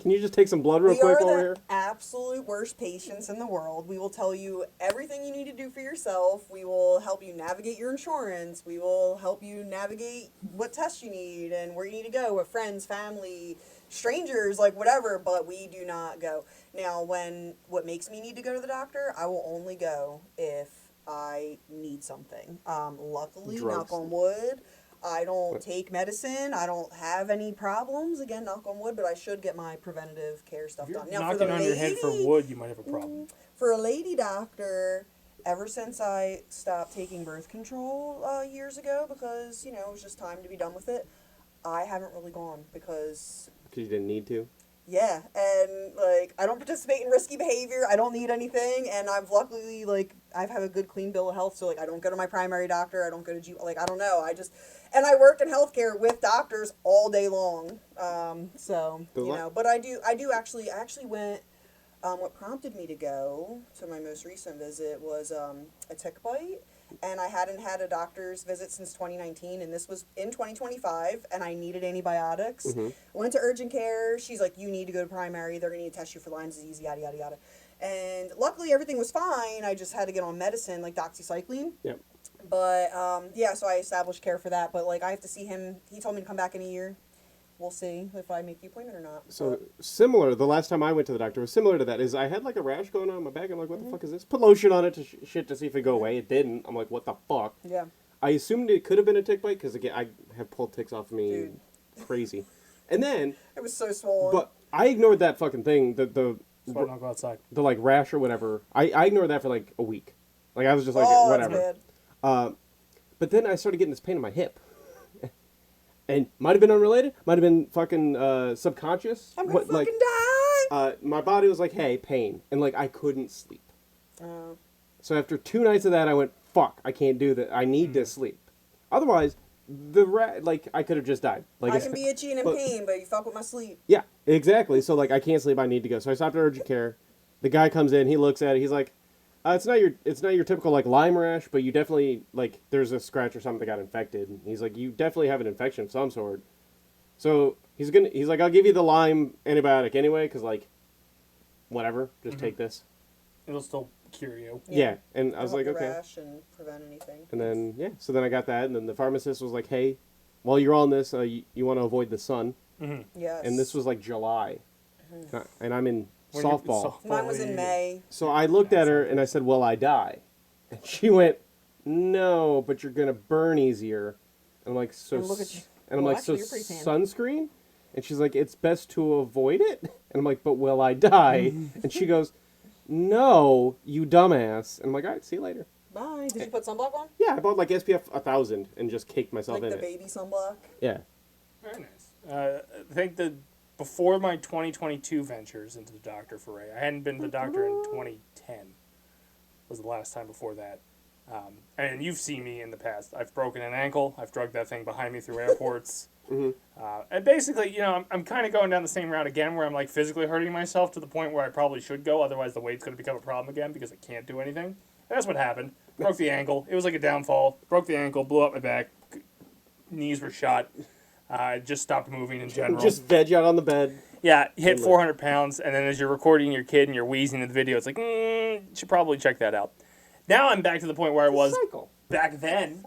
Can you just take some blood real quick over here? We are the absolute worst patients in the world. We will tell you everything you need to do for yourself. We will help you navigate your insurance. We will help you navigate what tests you need and where you need to go with friends, family, strangers, like whatever, but we do not go. Now, what makes me need to go to the doctor, I will only go if I need something. Luckily, Drugs. knock on wood, I don't take medicine. I don't have any problems. Again, knock on wood, but I should get my preventative care stuff If you're done. Now, knocking for the on your head for wood, you might have a problem. For a lady doctor, ever since I stopped taking birth control years ago because, you know, it was just time to be done with it, I haven't really gone because you didn't need to? Yeah, and, like, I don't participate in risky behavior, I don't need anything, and I've luckily, like, I've had a good clean bill of health, so, like, I don't go to my primary doctor, I don't go to, like, I don't know, and I worked in healthcare with doctors all day long, so, you know, but I actually went, what prompted me to go to my most recent visit was, a tick bite. And I hadn't had a doctor's visit since 2019, and this was in 2025, and I needed antibiotics. Went to urgent care. She's like, you need to go to primary. They're going to need to test you for Lyme disease, yada, yada, yada. And luckily, everything was fine. I just had to get on medicine, like doxycycline. Yep. But, yeah, so I established care for that. But, like, I have to see him. He told me to come back in a year. We'll see if I make the appointment or not. So similar, the last time I went to the doctor was similar to that. Is I had like a rash going on my back. I'm like, what the fuck is this? Put lotion on it to shit to see if it go away. It didn't. I'm like, what the fuck? Yeah. I assumed it could have been a tick bite because again, I have pulled ticks off of me, crazy. And then it was so swollen. But I ignored that fucking thing. The That's why I don't go outside. The like rash or whatever. I ignored that for like a week. Like I was just like whatever. That's bad. But then I started getting this pain in my hip. And might have been unrelated, might have been fucking subconscious. I'm gonna fucking die. My body was like, hey, pain. And like I couldn't sleep. So after 2 nights of that, I went, fuck, I can't do that. I need to sleep. Otherwise, I could have just died. Like I can be itchy and in pain, but you fuck with my sleep. Yeah, exactly. So like I can't sleep, I need to go. So I stopped at urgent care. The guy comes in, he looks at it, he's like, it's not your typical like Lyme rash, but you definitely like there's a scratch or something that got infected. And he's like, you definitely have an infection of some sort. So he's like, I'll give you the Lyme antibiotic anyway, because like, whatever, just take this. It'll still cure you. Yeah, and I was like, okay. Rash and prevent anything. And then so then I got that, and then the pharmacist was like, hey, while you're on this, you want to avoid the sun. Yes. And this was like July, and I'm in softball. Mine was in May. So I looked at her and I said, "Will I die?" And she went, "No, but you're gonna burn easier." And I'm like, "So?" And look at you. And I'm Well, like, actually, "So you're pretty tan." sunscreen?" And she's like, "It's best to avoid it." And I'm like, "But will I die?" And she goes, "No, you dumbass." And I'm like, "All right, see you later." Bye. Did you put sunblock on? Yeah, I bought like SPF 1000 and just caked myself Like in the it. baby sunblock? Yeah. Very nice. I think that before my 2022 ventures into the doctor foray, I hadn't been to the doctor in 2010. Was the last time before that. And you've seen me in the past. I've broken an ankle. I've drugged that thing behind me through airports. And basically, you know, I'm kind of going down the same route again where I'm like physically hurting myself to the point where I probably should go. Otherwise, the weight's going to become a problem again because I can't do anything. That's what happened. Broke the ankle. It was like a downfall. Broke the ankle, blew up my back. Knees were shot. Just stopped moving in general. Just veg out on the bed. Yeah, hit 400 pounds, and then as you're recording your kid and you're wheezing in the video, it's like, should probably check that out. Now I'm back to the point where I was back then.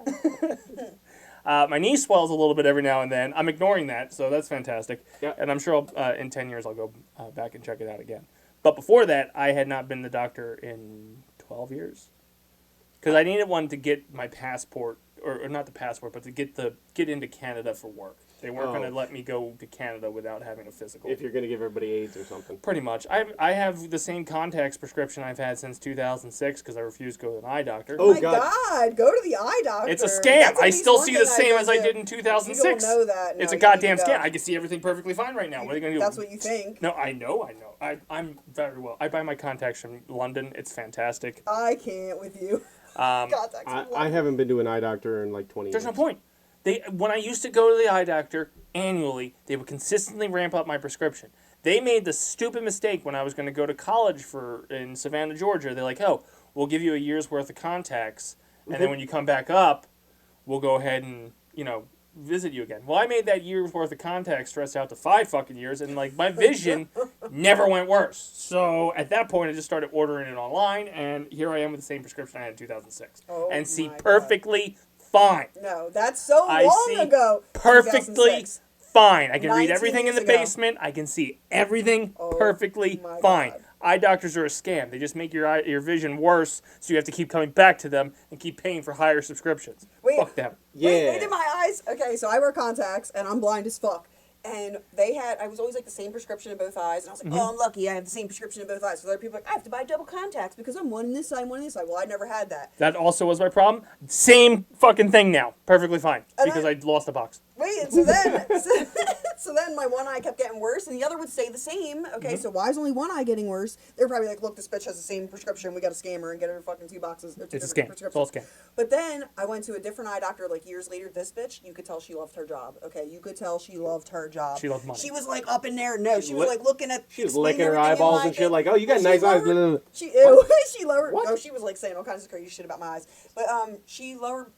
My knee swells a little bit every now and then. I'm ignoring that, so that's fantastic. Yep. And I'm sure in 10 years I'll go back and check it out again. But before that, I had not been to the doctor in 12 years. Because I needed one to get my passport, or not the passport, but to get into Canada for work. They weren't going to let me go to Canada without having a physical. If you're going to give everybody AIDS or something. Pretty much. I have the same contacts prescription I've had since 2006 because I refuse to go to an eye doctor. Oh, my God. Go to the eye doctor. It's a scam. I still see the same as I did in 2006. You don't know that. It's a goddamn scam. I can see everything perfectly fine right now. What are you going to do? That's what you think. No, I know. I'm very well. I buy my contacts from London. It's fantastic. I can't with you. I haven't been to an eye doctor in like 20 years. There's no point. When I used to go to the eye doctor annually, they would consistently ramp up my prescription. They made the stupid mistake when I was going to go to college in Savannah, Georgia. They're like, oh, we'll give you a year's worth of contacts, and then when you come back up, we'll go ahead and, visit you again. Well, I made that year's worth of contacts stretch out to 5 fucking years, and my vision never went worse. So at that point, I just started ordering it online, and here I am with the same prescription I had in 2006, and see perfectly fine. No, that's so long ago. Perfectly fine. I can read everything in the basement. I can see everything perfectly fine. God. Eye doctors are a scam. They just make your vision worse, so you have to keep coming back to them and keep paying for higher subscriptions. Fuck them. Wait, in my eyes. Okay, so I wear contacts and I'm blind as fuck. And I was always like the same prescription in both eyes. And I was like, oh, I'm lucky I have the same prescription in both eyes. So other people are like, I have to buy double contacts because I'm one in this side, one in this side. Well, I never had that. That also was my problem. Same fucking thing now. Perfectly fine. Because I lost the box. Wait, and so then my one eye kept getting worse and the other would stay the same. Okay, so why is only one eye getting worse? They're probably like, look, this bitch has the same prescription. We got to scam her and get her fucking 2 boxes. Or 2 it's a scam. It's all a scam. But then I went to a different eye doctor like years later. This bitch, you could tell she loved her job. Okay, you could tell she loved her job. She loved money. She was like up in there. No, she was like looking at. She was licking her eyeballs and shit like, oh, you got nice eyes. She lowered. What? No, she was like saying all kinds of crazy shit about my eyes. But she lowered,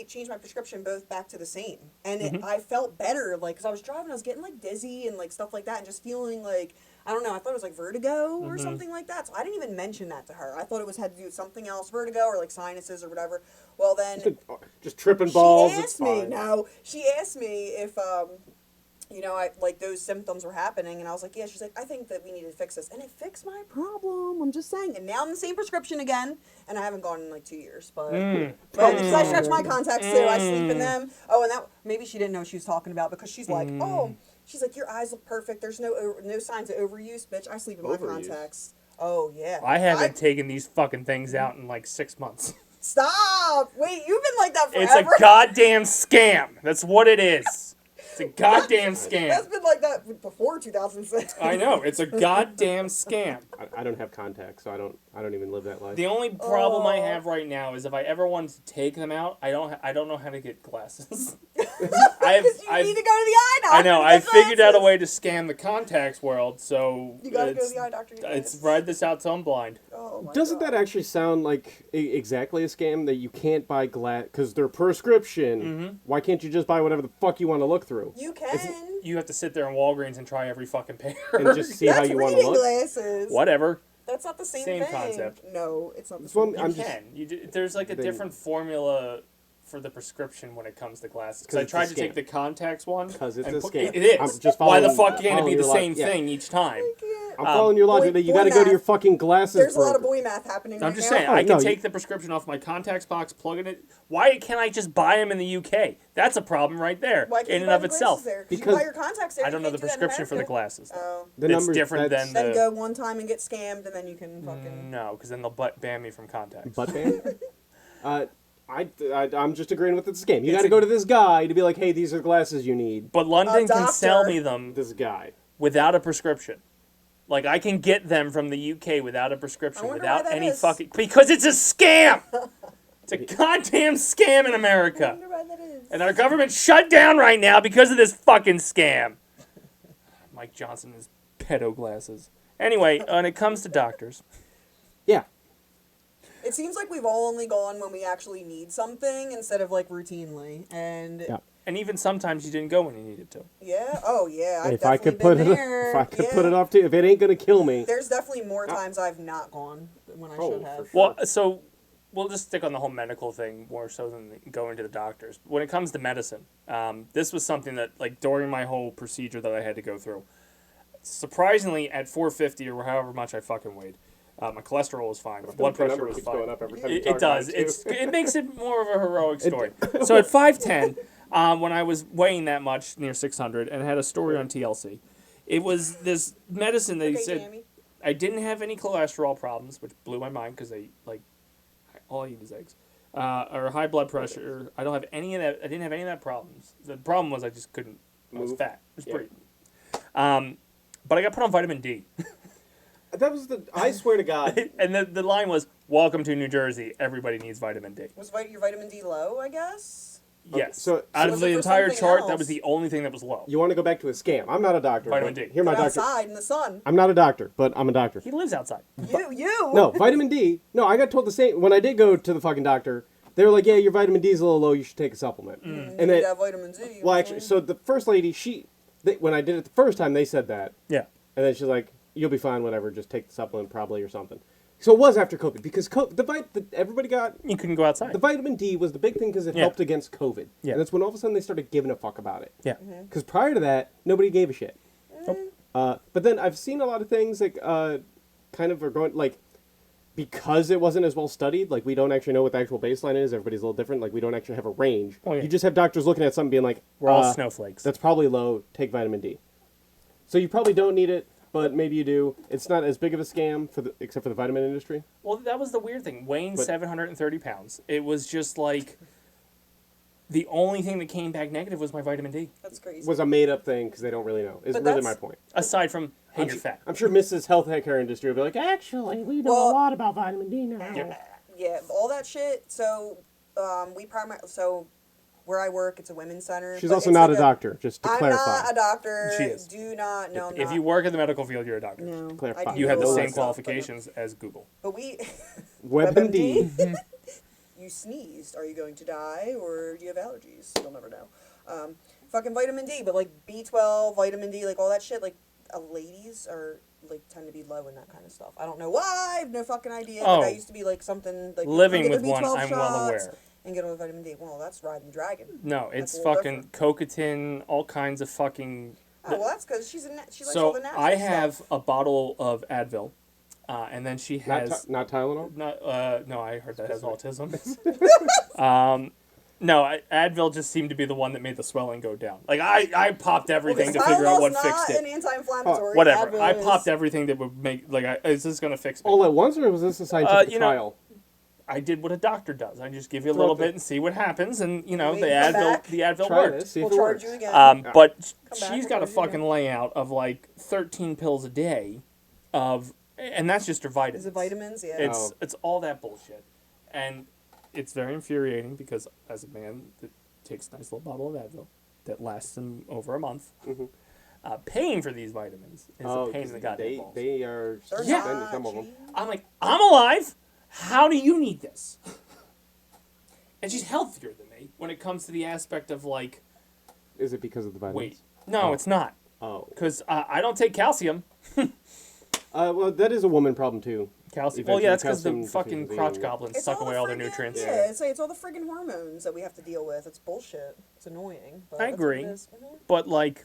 changed my prescription both back to the same. And I felt better, because I was driving, I was getting dizzy and stuff like that, and just feeling I don't know, I thought it was vertigo or something like that. So I didn't even mention that to her. I thought it had to do with something else, vertigo or sinuses or whatever. Well then, just tripping balls. She asked me. No, she asked me if those symptoms were happening, and I was like, yeah. She's like, I think that we need to fix this, and it fixed my problem. I'm just saying. And now I'm the same prescription again, and I haven't gone in 2 years, but because I stretch my contacts too, I sleep in them. Oh, and that maybe she didn't know what she was talking about because she's like, she's like, your eyes look perfect. There's no signs of overuse, bitch. I sleep in my contacts. Oh yeah. I haven't taken these fucking things out in 6 months. Stop! Wait, you've been like that forever. It's a goddamn scam. That's what it is. It's a goddamn scam. That's been like that before 2006. I know. It's a goddamn scam. I don't have contacts, so I don't even live that life. The only problem I have right now is if I ever wanted to take them out, I don't know how to get glasses. Because you need to go to the eye doctor. I know. I figured out a way to scam the contacts world, so you gotta go to the eye doctor. It's ride this out till I'm blind. Oh Doesn't that actually sound like exactly a scam that you can't buy glass because they're prescription? Why can't you just buy whatever the fuck you want to look through? You can. You have to sit there in Walgreens and try every fucking pair and just see how you want to look. Glasses. Whatever. That's not the same thing. Concept. No, it's not the same. There's a different formula for the prescription when it comes to glasses. Because I tried to take the contacts one. Because it's a scam. It is. Why the fuck can't it be the same thing each time? I'm following your logic that you got to go to your fucking glasses. There's a lot of boy math happening. I'm just saying, I can take the prescription off my contacts box, plug in it. Why can't I just buy them in the UK? That's a problem right there, in and of itself. Because you buy your contacts there. I don't know the prescription for the glasses. Oh. It's different than then go one time and get scammed, and then you can fucking. No, because then they'll ban me from contacts. Butt ban? I'm just agreeing with this game. You got to go to this guy to be like, hey, these are the glasses you need. But London can sell me them. This guy without a prescription. I can get them from the UK without a prescription, without any fucking... Because it's a scam! It's a goddamn scam in America. I wonder why that is. And our government's shut down right now because of this fucking scam. Mike Johnson and his pedo glasses. Anyway, when it comes to doctors... Yeah. It seems like we've all only gone when we actually need something instead of like routinely. And Yeah. And even sometimes you didn't go when you needed to. yeah, oh yeah, I've If I definitely could put been it, there. if I could yeah. put it off too, if it ain't gonna kill me. There's definitely more times I've not gone when I should have. Well, so we'll just stick on the whole medical thing more so than going to the doctors. When it comes to medicine, this was something that, like, during my whole procedure that I had to go through, surprisingly, at 450 or however much I fucking weighed, my cholesterol was fine. My blood pressure was fine. Going up every time you It talk does. about it, too. It makes it more of a heroic story. So at 5'10", when I was weighing that much, near 600, and had a story on TLC, it was this medicine that he said Jamie. I didn't have any cholesterol problems, which blew my mind because all I eat is eggs, or high blood pressure. I don't have any of that. I didn't have any of that problems. The problem was I just couldn't. I was fat. It was pretty. But I got put on vitamin D. That was I swear to God. And the line was, "Welcome to New Jersey. Everybody needs vitamin D." Was your vitamin D low, I guess? Yes. So out of was the it for entire something chart, else? that was the only thing that was low. You want to go back to a scam? I'm not a doctor. Vitamin but D. Hear my But doctor. outside in the sun. I'm not a doctor, but I'm a doctor. He lives outside. You. No, vitamin D. No, I got told the same. When I did go to the fucking doctor, they were like, "Yeah, your vitamin D is a little low. You should take a supplement." And And then, that vitamin D. you know well, what actually, so the first lady, when I did it the first time, they said that, Yeah. and then she's like, "You'll be fine. Whatever. Just take the supplement, probably or something." So it was after COVID because everybody got. You couldn't go outside. The vitamin D was the big thing because it Yeah. helped against COVID. Yeah. And that's when all of a sudden they started giving a fuck about it. Yeah. Because prior to that, nobody gave a shit. Nope. But then I've seen a lot of things like kind of are going like because it wasn't as well studied. Like we don't actually know what the actual baseline is. Everybody's a little different. Like we don't actually have a range. Oh, yeah. You just have doctors looking at something being like, We're all snowflakes. That's probably low. Take vitamin D. So you probably don't need it, but maybe you do. It's not as big of a scam except for the vitamin industry. Well, that was the weird thing. Weighing 730 pounds, it was just like the only thing that came back negative was my vitamin D. That's crazy. Was a made up thing because they don't really know. Is But really that's- my point. Aside from, hey, you're fat. I'm sure Mrs. Healthcare industry will be like, actually, we know Well- a lot about vitamin D now. Yeah, all that shit. So, so where I work, it's a women's center. She's but also it's not like a doctor, just to I'm clarify. not a doctor. She is. Do not. No, I'm If not. you work in the medical field, you're a doctor. No, Clarify. I do You have the know same stuff, but no. qualifications as Google. But we. WebMD. You sneezed. Are you going to die, or do you have allergies? You'll never know. Fucking vitamin D, but like B12, vitamin D, like all that shit. Like ladies are like tend to be low in that kind of stuff. I don't know why. I have no fucking idea. Oh. But that used to be like something like Living get with the one, B12 I'm well shots aware. And get on with vitamin D. Well, that's riding the dragon. No, That's it's a little fucking cocatin, all kinds of fucking. Oh, well, that's because she likes all So the natural I have stuff. a bottle of Advil, and then she has Not Tylenol? no. I heard that has autism. No, Advil just seemed to be the one that made the swelling go down. Like I popped everything to figure out what Tylenol's fixed not it. an anti-inflammatory. Whatever. Advil I is. popped everything that would make is this gonna fix me? All at once, or was this a scientific you know, trial? I did what a doctor does. I just give you a little bit and see what happens, and the Wait, come Advil back. the Advil Try worked. this, see if We'll it charge works. you again. But back, she's we'll got a charge you fucking layout of like 13 pills a day, and that's just her vitamins. Is it vitamins? Yeah. It's all that bullshit, and it's very infuriating because as a man that takes a nice little bottle of Advil that lasts them over a month, paying for these vitamins is a pain in the goddamn balls. They are They're spending not some of them. cheap. I'm like, I'm alive. How do you need this? And she's healthier than me when it comes to the aspect of like, Is it because of the vitamins? wait, no, it's not. Oh. Because I don't take calcium. Well, that is a woman problem too. Calcium. Well, yeah, that's because the Calcium fucking deficiency. crotch goblins It's suck all away the all their friggin'- nutrients. Yeah, it's all the friggin' hormones that we have to deal with. It's bullshit. It's annoying. But I that's what it agree. is. Mhm. But like,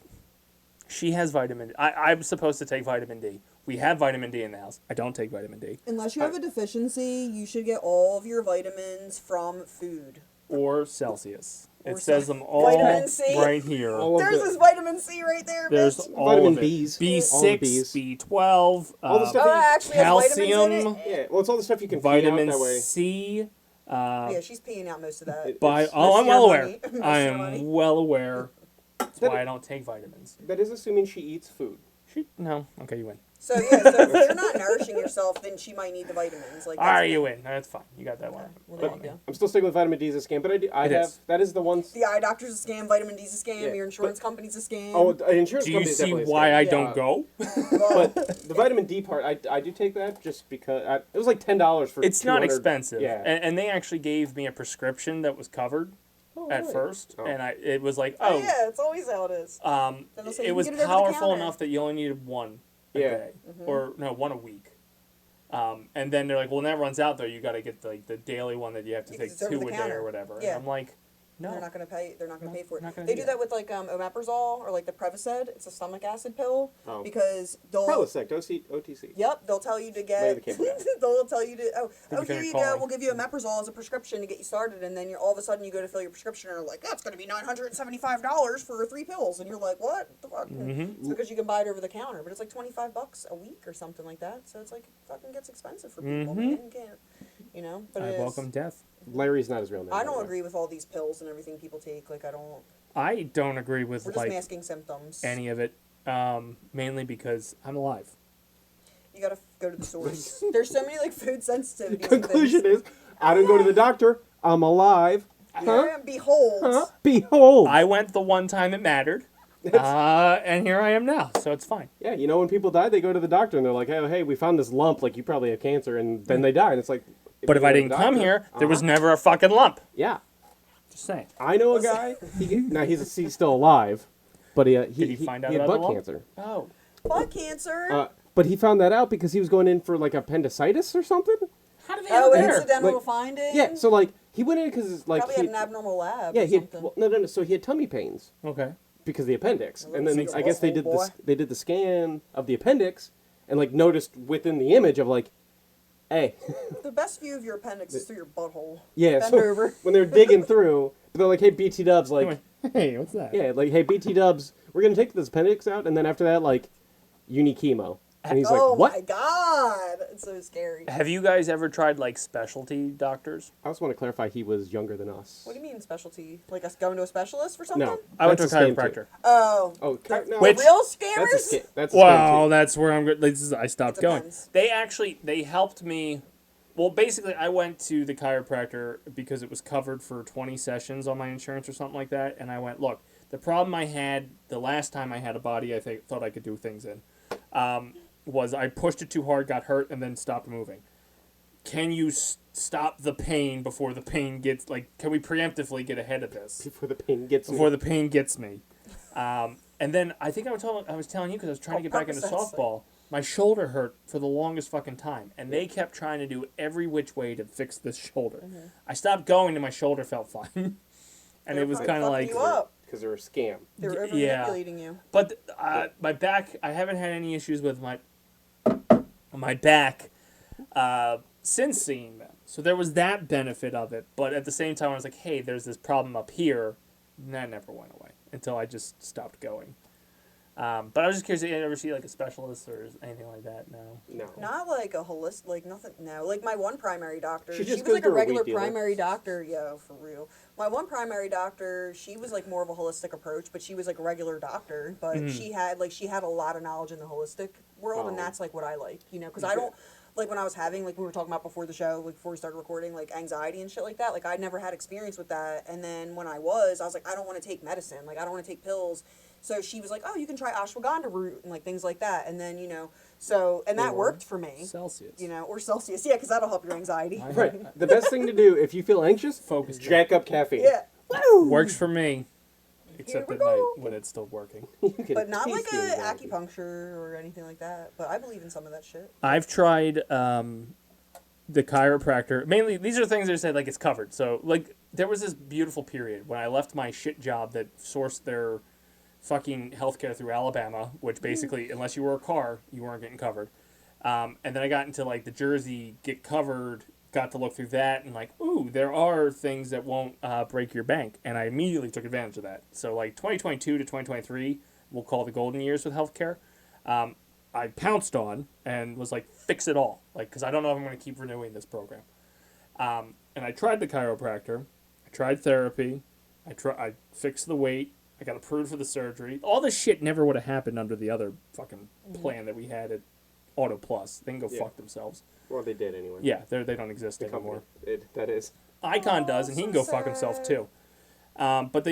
she has vitamin. I'm supposed to take vitamin D. We have vitamin D in the house. I don't take vitamin D. Unless you have a deficiency, you should get all of your vitamins from food. Or Celsius. Or It says them all Vitamin C? right here. All of There's the- this vitamin C right there, There's bitch. all Vitamin of it. Bs. All the B6, Bs. B12, All the stuff Oh, that you- actually has vitamins in calcium, it? Yeah, well, it's all the stuff you can feed vitamin out that way. C. Yeah, she's peeing out most of that. It- I'm Most well of your aware. money. Most I of your am money. well aware. That's That- why I don't take vitamins. That is assuming she eats food. No. Okay, you win. So yeah, so if you're not nourishing yourself, then she might need the vitamins. Like, All right, you win. That's fine. You got that one. Well, there you go. I'm still sticking with vitamin D as a scam, but that is the one. The eye doctor's a scam. Vitamin D's a scam. Yeah, Your insurance company's a scam. Oh, insurance Do you company's see definitely a why scam. I Yeah. don't go? But the vitamin D part, I do take that just because it was like $10 for. It's not 200 expensive. Yeah. And they actually gave me a prescription that was covered at really? first, Oh. and it was like, Oh yeah, it's always how it is. Then they'll say, it "You was can get it over the powerful counter." enough that you only needed one a Yeah. day, or no, one a week. And then they're like, well, when that runs out, though, you got to get the daily one that you have to Because take it's over 2 the a day counter. or whatever. Yeah. And I'm like, no. They're not gonna pay. They're not gonna pay for it. not gonna They do do that with like omeprazole or like the Prevacid. It's a stomach acid pill Oh. because they'll. Prilosec, OTC. Yep, they'll tell you to Lay get. the camera down. They'll tell you to. Oh, you here you calling. go. We'll give you omeprazole as a prescription to get you started, and then you're all of a sudden you go to fill your prescription, and they're like, "That's gonna be $975 for 3 pills," and you're like, "What the fuck?" It's because you can buy it over the counter, but it's like $25 a week or something like that. So it's like it fucking gets expensive for people, man. You can't, you know. But I it is. welcome death. Larry's not his real name. I by the don't way. agree with all these pills and everything people take. Like I don't. I don't agree with We're just like masking symptoms. any of it, mainly because I'm alive. You gotta go to the source. There's so many like food sensitivities. Conclusion is, I didn't go to the doctor. I'm alive. Yeah, behold. Huh? Behold. I went the one time it mattered, and here I am now, so it's fine. Yeah, you know when people die, they go to the doctor and they're like, "Oh, hey, we found this lump. Like you probably have cancer," and then they die, and it's like. But if you I go to didn't the come doctor- here, there was never a fucking lump. Yeah, Just saying. I know a guy. Now he's still alive, but he find out he had about the butt lump? cancer. Oh. Butt cancer. But he found that out because he was going in for like appendicitis or something. How did they Oh, have it there? incidental Like- finding. Yeah, so like he went in because like Probably had an abnormal lab. yeah or he had, something. well, no. So he had tummy pains Okay. because of the appendix, Well, and then makes I guess they sense, did boy. they did the scan of the appendix and like noticed within the image of like, hey, The best view of your appendix is through your butthole. yeah. Bend So over. when they're digging through, they're like, hey, BT Dubs, like. Hey, what's that? Yeah, like, hey, BT Dubs, we're going to take this appendix out, and then after that, like, you need chemo. And he's Oh like, what? my god, it's so scary. Have you guys ever tried like specialty doctors? I just want to clarify he was younger than us. What do you mean specialty? Like us going to a specialist for something? No. I went to a That's scam, chiropractor. too. Oh. Oh, no. Which- Real That's scammers? that's a scam, Wow, too. that's where I'm good. I stopped It going. depends. They helped me. Well, basically, I went to the chiropractor because it was covered for 20 sessions on my insurance or something like that. And I went, look, the problem I had the last time I had a body I thought I could do things in was I pushed it too hard, got hurt, and then stopped moving. Can you stop the pain before the pain gets, like, can we preemptively get ahead of this? Before the pain gets me. Before the pain gets me. And then I think I was telling you because I was trying to get back into Percocets. softball. My shoulder hurt for the longest fucking time, and they kept trying to do every which way to fix this shoulder. I stopped going, and my shoulder felt fine, and it was They're kind of fucking like. you up. Because they're a scam. They were over Yeah. manipulating you. But my back, I haven't had any issues with my back since seeing them. So there was that benefit of it. But at the same time, I was like, hey, there's this problem up here. And that never went away until I just stopped going. But I was just curious, did you ever see like a specialist or anything like that? No. No. Not like a holistic, like nothing. No, like my one primary doctor. She She just was goes like a through a regular weed dealer. primary doctor. Yeah, for real. My one primary doctor, she was like more of a holistic approach, but she was like a regular doctor. But she had a lot of knowledge in the holistic world, and Oh. that's like what I like, you know, because I don't. Like when I was having, like we were talking about before the show, like before we started recording, like anxiety and shit like that. Like I'd never had experience with that. And then when I was like, I don't want to take medicine. Like I don't want to take pills. So she was like, oh, you can try ashwagandha root and like things like that. And then, you know, and that worked for me. Celsius. You know, or Celsius. Yeah, because that'll help your anxiety. Right. The best thing to do if you feel anxious, Focus. jack up caffeine. Yeah. Woo! Works for me. Except we at go. night when it's still working. You can But not like taste the a anxiety. acupuncture or anything like that. But I believe in some of that shit. I've tried the chiropractor. Mainly, these are things that say like it's covered. So like there was this beautiful period when I left my shit job that sourced their fucking healthcare through Alabama, which basically, unless you were a car, you weren't getting covered. And then I got into like the Jersey get covered, got to look through that, and like, ooh, there are things that won't break your bank. And I immediately took advantage of that. So like 2022 to 2023, we'll call the golden years with healthcare. I pounced on and was like, fix it all. Like, because I don't know if I'm going to keep renewing this program. And I tried the chiropractor. I tried therapy. I fixed the weight. I got approved for the surgery. All this shit never would have happened under the other fucking plan that we had at Auto Plus. They can go Yeah. fuck themselves. Well, they did anyway. Yeah, they don't exist The anymore. company. That is. Icon does, and he can so go fuck himself sad. too. But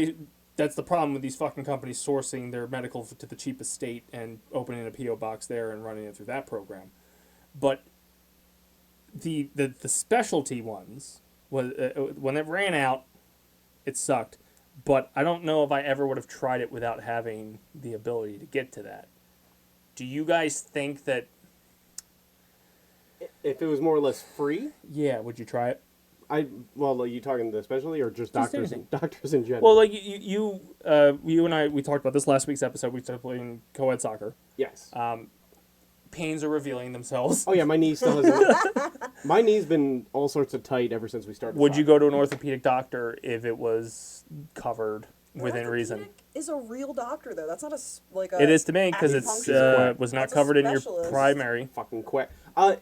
that's the problem with these fucking companies sourcing their medical to the cheapest state and opening a PO box there and running it through that program. But the specialty ones was when it ran out, it sucked. But I don't know if I ever would have tried it without having the ability to get to that. Do you guys think that? If it was more or less free, Yeah, would you try it? Well, are you talking the specialty or just doctors? anything. Doctors in general. Well, like you and I, we talked about this last week's episode. We started playing co-ed soccer. Yes. Pains are revealing themselves. Oh yeah, my knee still hasn't. My knee's been all sorts of tight ever since we started. Would you go to an orthopedic doctor if it was covered within reason? Is a real doctor though. That's not It is to me because it's was not That's a covered in your specialist. primary. Fucking quack.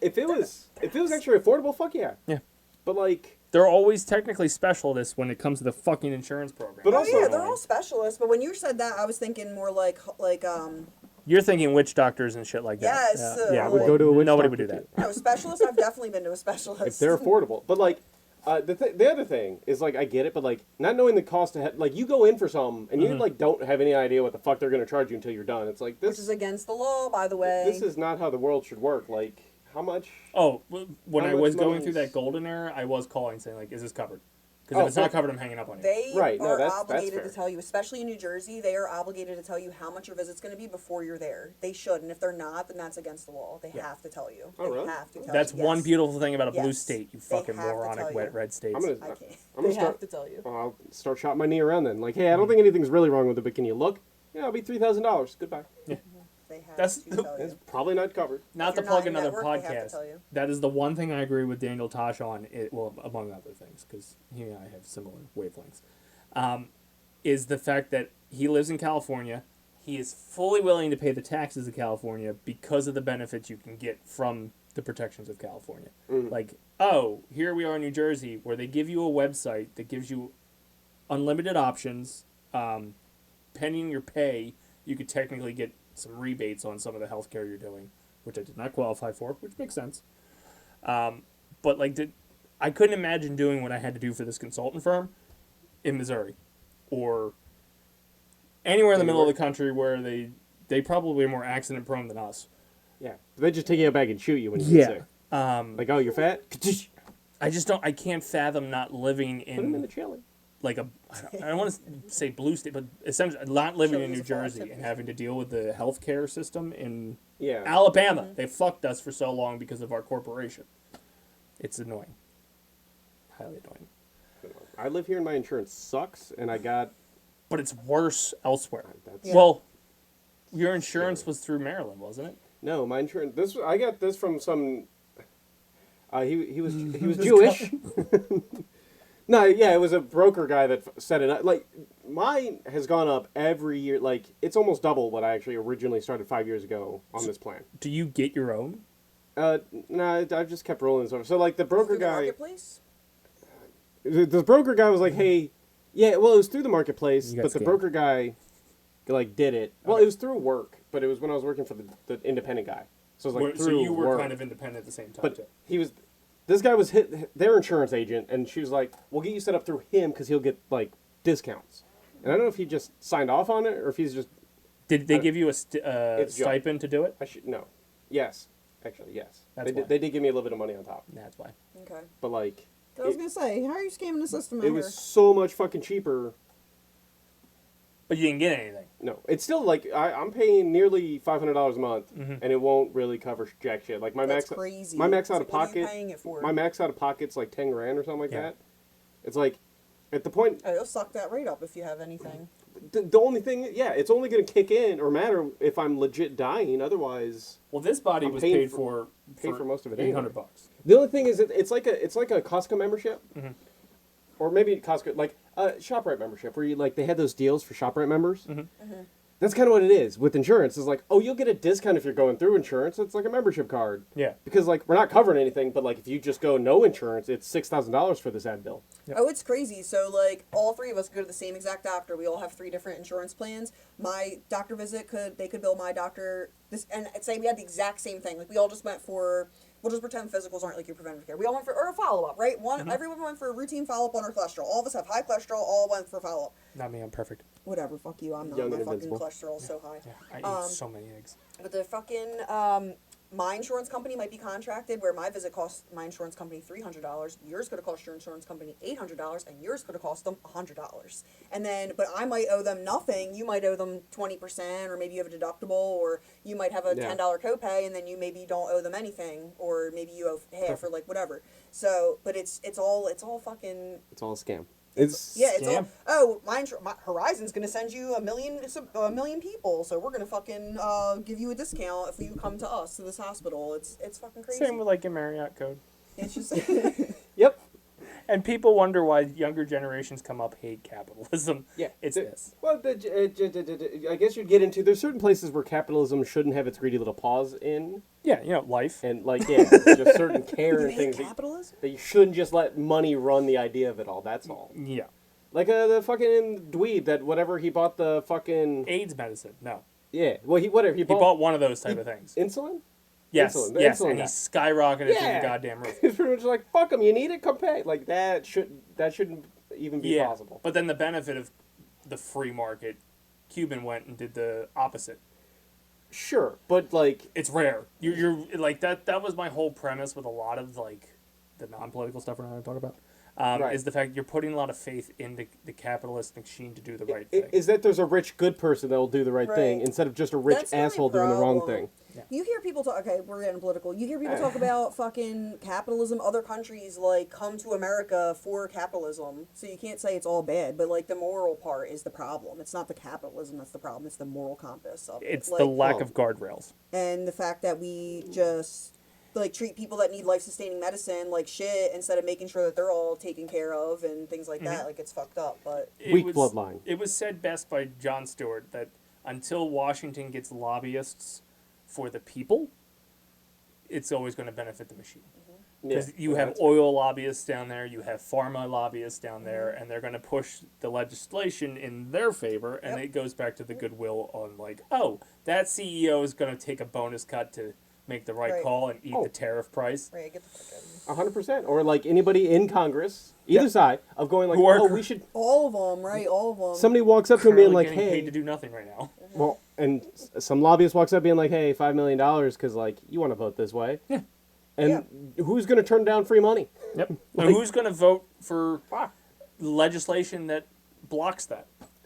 If it was actually affordable, fuck yeah. Yeah. But like, They're always technically specialists when it comes to the fucking insurance program. But Oh also, yeah, they're all specialists. But when you said that, I was thinking more like You're thinking witch doctors and shit like that. Yes, Yeah, I would go to a witch nobody doctor would do that. no specialist. I've definitely been to a specialist. if they're affordable, but like. The other thing is, like, I get it, but, like, not knowing the cost of... Like, you go in for something, and you, like, don't have any idea what the fuck they're going to charge you until you're done. It's like, this... Which is against the law, by the way. This is not how the world should work. Like, how much... Oh, when How I much was going money through is- that golden era, I was calling saying, like, is this covered? Because Oh, if it's not but- covered, I'm hanging up on you. They Right, no, are that's obligated fair. to tell you, especially in New Jersey, they are obligated to tell you how much your visit's going to be before you're there. They should, and if they're not, then that's against the law. They have to tell you. Oh, They really? have to tell That's you. one Yes. beautiful thing about a blue Yes. state, you They fucking have to moronic tell wet you. red states. I'm gonna I can't. I'm They gonna start, have to tell you. I'll start shotting my knee around then. Like, hey, I don't think anything's really wrong with it, but can you look? Yeah, it'll be $3,000. Goodbye. They have That's to tell It's you. probably not covered. Not If to you're plug not in another network, they have to podcast. tell you. That is the one thing I agree with Daniel Tosh on. Well, among other things, because he and I have similar wavelengths, is the fact that he lives in California. He is fully willing to pay the taxes of California because of the benefits you can get from the protections of California. Like, oh, here we are in New Jersey, where they give you a website that gives you unlimited options. Pending your pay, you could technically get some rebates on some of the healthcare you're doing, which I did not qualify for, which makes sense. But like, I couldn't imagine doing what I had to do for this consultant firm in Missouri, or anywhere in the middle of the country where they probably are more accident prone than us. Yeah. They just take you back and shoot you when you get sick. Like, oh, you're fat? I can't fathom not living Put him in the chili. like I don't want to say blue state, but essentially not living in New Chili's a Jersey flat and having to deal with the healthcare system in Yeah. Alabama. They fucked us for so long because of our corporation. It's annoying. Highly annoying. I live here and my insurance sucks, and I got... But it's worse elsewhere. That's- Well, your insurance was through Maryland, wasn't it? No, my insurance... I got this from some... He was Jewish. No, yeah, it was a broker guy that set it up. Like, mine has gone up every year. Like, it's almost double what I actually originally started 5 years ago on this plan. Do you get your own? No, I've just kept rolling stuff. So, like, the broker Through the guy... marketplace? The broker guy was like, hey... Yeah, well, it was through the marketplace, You got but the scammed. broker guy, like, did it. Well, it was through work, but it was when I was working for the independent guy. So it was, like, So through you were work. kind of independent at the same time, But too. he was... This guy was their insurance agent, and she was like, we'll get you set up through him because he'll get, like, discounts. And I don't know if he just signed off on it or if he's just... Did they give you a it's Joe. stipend to do it? No. Yes. Actually, yes. That's why. They did give me a little bit of money on top. That's why. Okay. But, like... I was going to say, how are you scamming the system out It here? was so much fucking cheaper. But you didn't get anything. No. It's still, like, I'm paying nearly $500 a month, Mm-hmm. and it won't really cover jack shit. Like, my That's max... crazy. My max It's out of like, what are you pocket... paying it for? My max out of pocket's, like, 10 grand or something like Yeah. that. It's like... At the point... Oh, it'll suck that rate up if you have anything. The only thing... Yeah, it's only going to kick in or matter if I'm legit dying. Otherwise... Well, this body I'm was paying paid for most of it $800. anyway. The only thing is, it's like a Costco membership, or maybe Costco, like ShopRite membership, where you like they had those deals for ShopRite members. That's kind of what it is with insurance. It's like, oh, you'll get a discount if you're going through insurance. It's like a membership card. Yeah. Because, like, we're not covering anything, but, like, if you just go no insurance, it's $6,000 for this ad bill. Yep. Oh, it's crazy. So, like, all three of us go to the same exact doctor. We all have 3 different insurance plans. My doctor visit they could bill my doctor this, and say we had the exact same thing. Like, we all just went for, we'll just pretend physicals aren't like your preventive care. We all went for, or a follow-up, right? Everyone went for a routine follow-up on our cholesterol. All of us have high cholesterol, all went for follow-up. Not me, I'm perfect. Whatever, fuck you, I'm not. Young My and fucking invincible. cholesterol's so high. Yeah, I eat so many eggs. But the fucking, my insurance company might be contracted where my visit costs my insurance company $300, yours could have cost your insurance company $800, and yours could have cost them $100. And then, but I might owe them nothing. You might owe them 20%, or maybe you have a deductible, or you might have a $10 copay, and then you maybe don't owe them anything, or maybe you owe half, or like whatever. So, but it's all fucking. It's all a scam. It's all. My Horizon's gonna send you a million people, so we're gonna fucking give you a discount if you come to us to this hospital. It's fucking crazy. Same with like a Marriott code. It's just. Yep. And people wonder why younger generations come up hate capitalism. Yeah. It's this. Well, I guess you'd get into, there's certain places where capitalism shouldn't have its greedy little paws in. Yeah, life. And, like, just certain care and things capitalism? that you shouldn't just let money run the idea of it all. That's all. Yeah. Like the fucking dweeb that whatever he bought the fucking AIDS medicine. No. Yeah. Well, he bought one of those type of things. Insulin. Yes. Insulin, Yes. insulin And guy. he skyrocketed through the goddamn roof. He's pretty much like, fuck him. You need it. Come pay. Like that shouldn't even be possible. But then the benefit of the free market, Cuban went and did the opposite. Sure, but like it's rare. You're like that. That was my whole premise with a lot of like the non-political stuff we're not going to talk about. Right. Is the fact you're putting a lot of faith in the capitalist machine to do the right thing. Is that there's a rich good person that will do the right thing instead of just a rich That's the only asshole doing the wrong problem. thing. Yeah. You hear people talk. Okay, we're getting political. You hear people talk about fucking capitalism. Other countries like come to America for capitalism, so you can't say it's all bad. But like the moral part is the problem. It's not the capitalism that's the problem. It's the moral compass of it. It's like, the lack of guardrails. and the fact that we just like treat people that need life-sustaining medicine like shit instead of making sure that they're all taken care of and things like that. Like it's fucked up. But Weak bloodline. It was said best by Jon Stewart that until Washington gets lobbyists for the people, it's always going to benefit the machine. Because you have oil lobbyists down there, you have pharma lobbyists down there, and they're going to push the legislation in their favor, and it goes back to the goodwill on like, oh, that CEO is going to take a bonus cut to make the right call and eat the tariff price. Right, get the fuck out of here. 100%. Or like anybody in Congress, either side, of going like, oh, we should. All of them, right? All of them. Somebody walks up to me and like, getting hey, paid to do nothing right now. well, and some lobbyist walks up being like, hey, $5 million because like you want to vote this way. Yeah. And who's going to turn down free money? Yep. And who's going to vote for legislation that blocks that?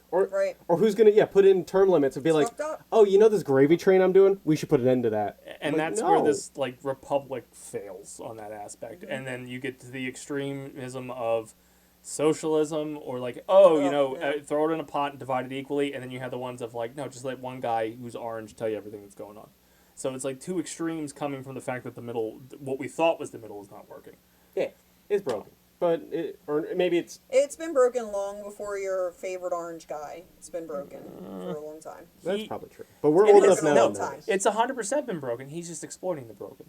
Or who's going to put in term limits and be like, oh, you know this gravy train I'm doing? We should put an end to that. And like, that's where this like republic fails on that aspect. And then you get to the extremism of socialism or like, throw it in a pot and divide it equally. And then you have the ones of like, no, just let one guy who's orange tell you everything that's going on. So it's like two extremes coming from the fact that the middle, what we thought was the middle, is not working. Yeah, it's broken. But or maybe it's been broken long before your favorite orange guy. It's been broken for a long time. That's probably true. But we're old enough now. No, it's 100% been broken. He's just exploiting the broken.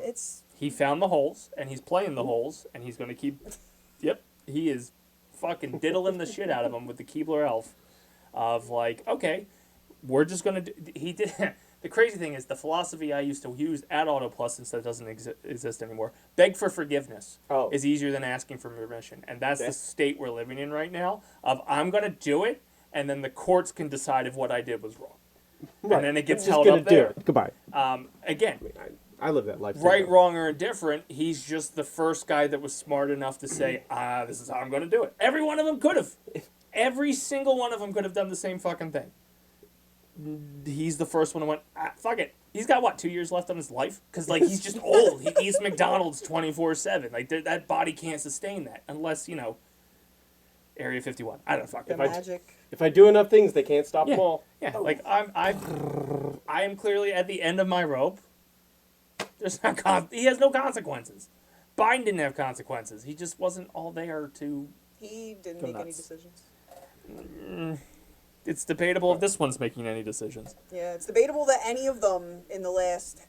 It's he found the holes and he's playing the holes and he's going to keep. Yep, he is fucking diddling the shit out of them with the Keebler elf, of like, okay, we're just going to. He did. The crazy thing is the philosophy I used to use at Auto Plus, since that doesn't exist anymore, beg for forgiveness is easier than asking for permission. And that's the state we're living in right now, of I'm going to do it, and then the courts can decide if what I did was wrong. Right. And then it gets held up there. Goodbye. Again, I live that life. Right, wrong, or indifferent, he's just the first guy that was smart enough to say, this is how I'm going to do it. Every one of them could have. Every single one of them could have done the same fucking thing. He's the first one who went, fuck it. He's got, 2 years left on his life? Because, he's just old. He eats McDonald's 24/7. Like, that body can't sustain that. Unless, Area 51. I don't know, fuck. If I do enough things, they can't stop them all. Yeah, I am clearly at the end of my rope. He has no consequences. Biden didn't have consequences. He just wasn't all there to... He didn't make any decisions. It's debatable if this one's making any decisions. Yeah, it's debatable that any of them in the last.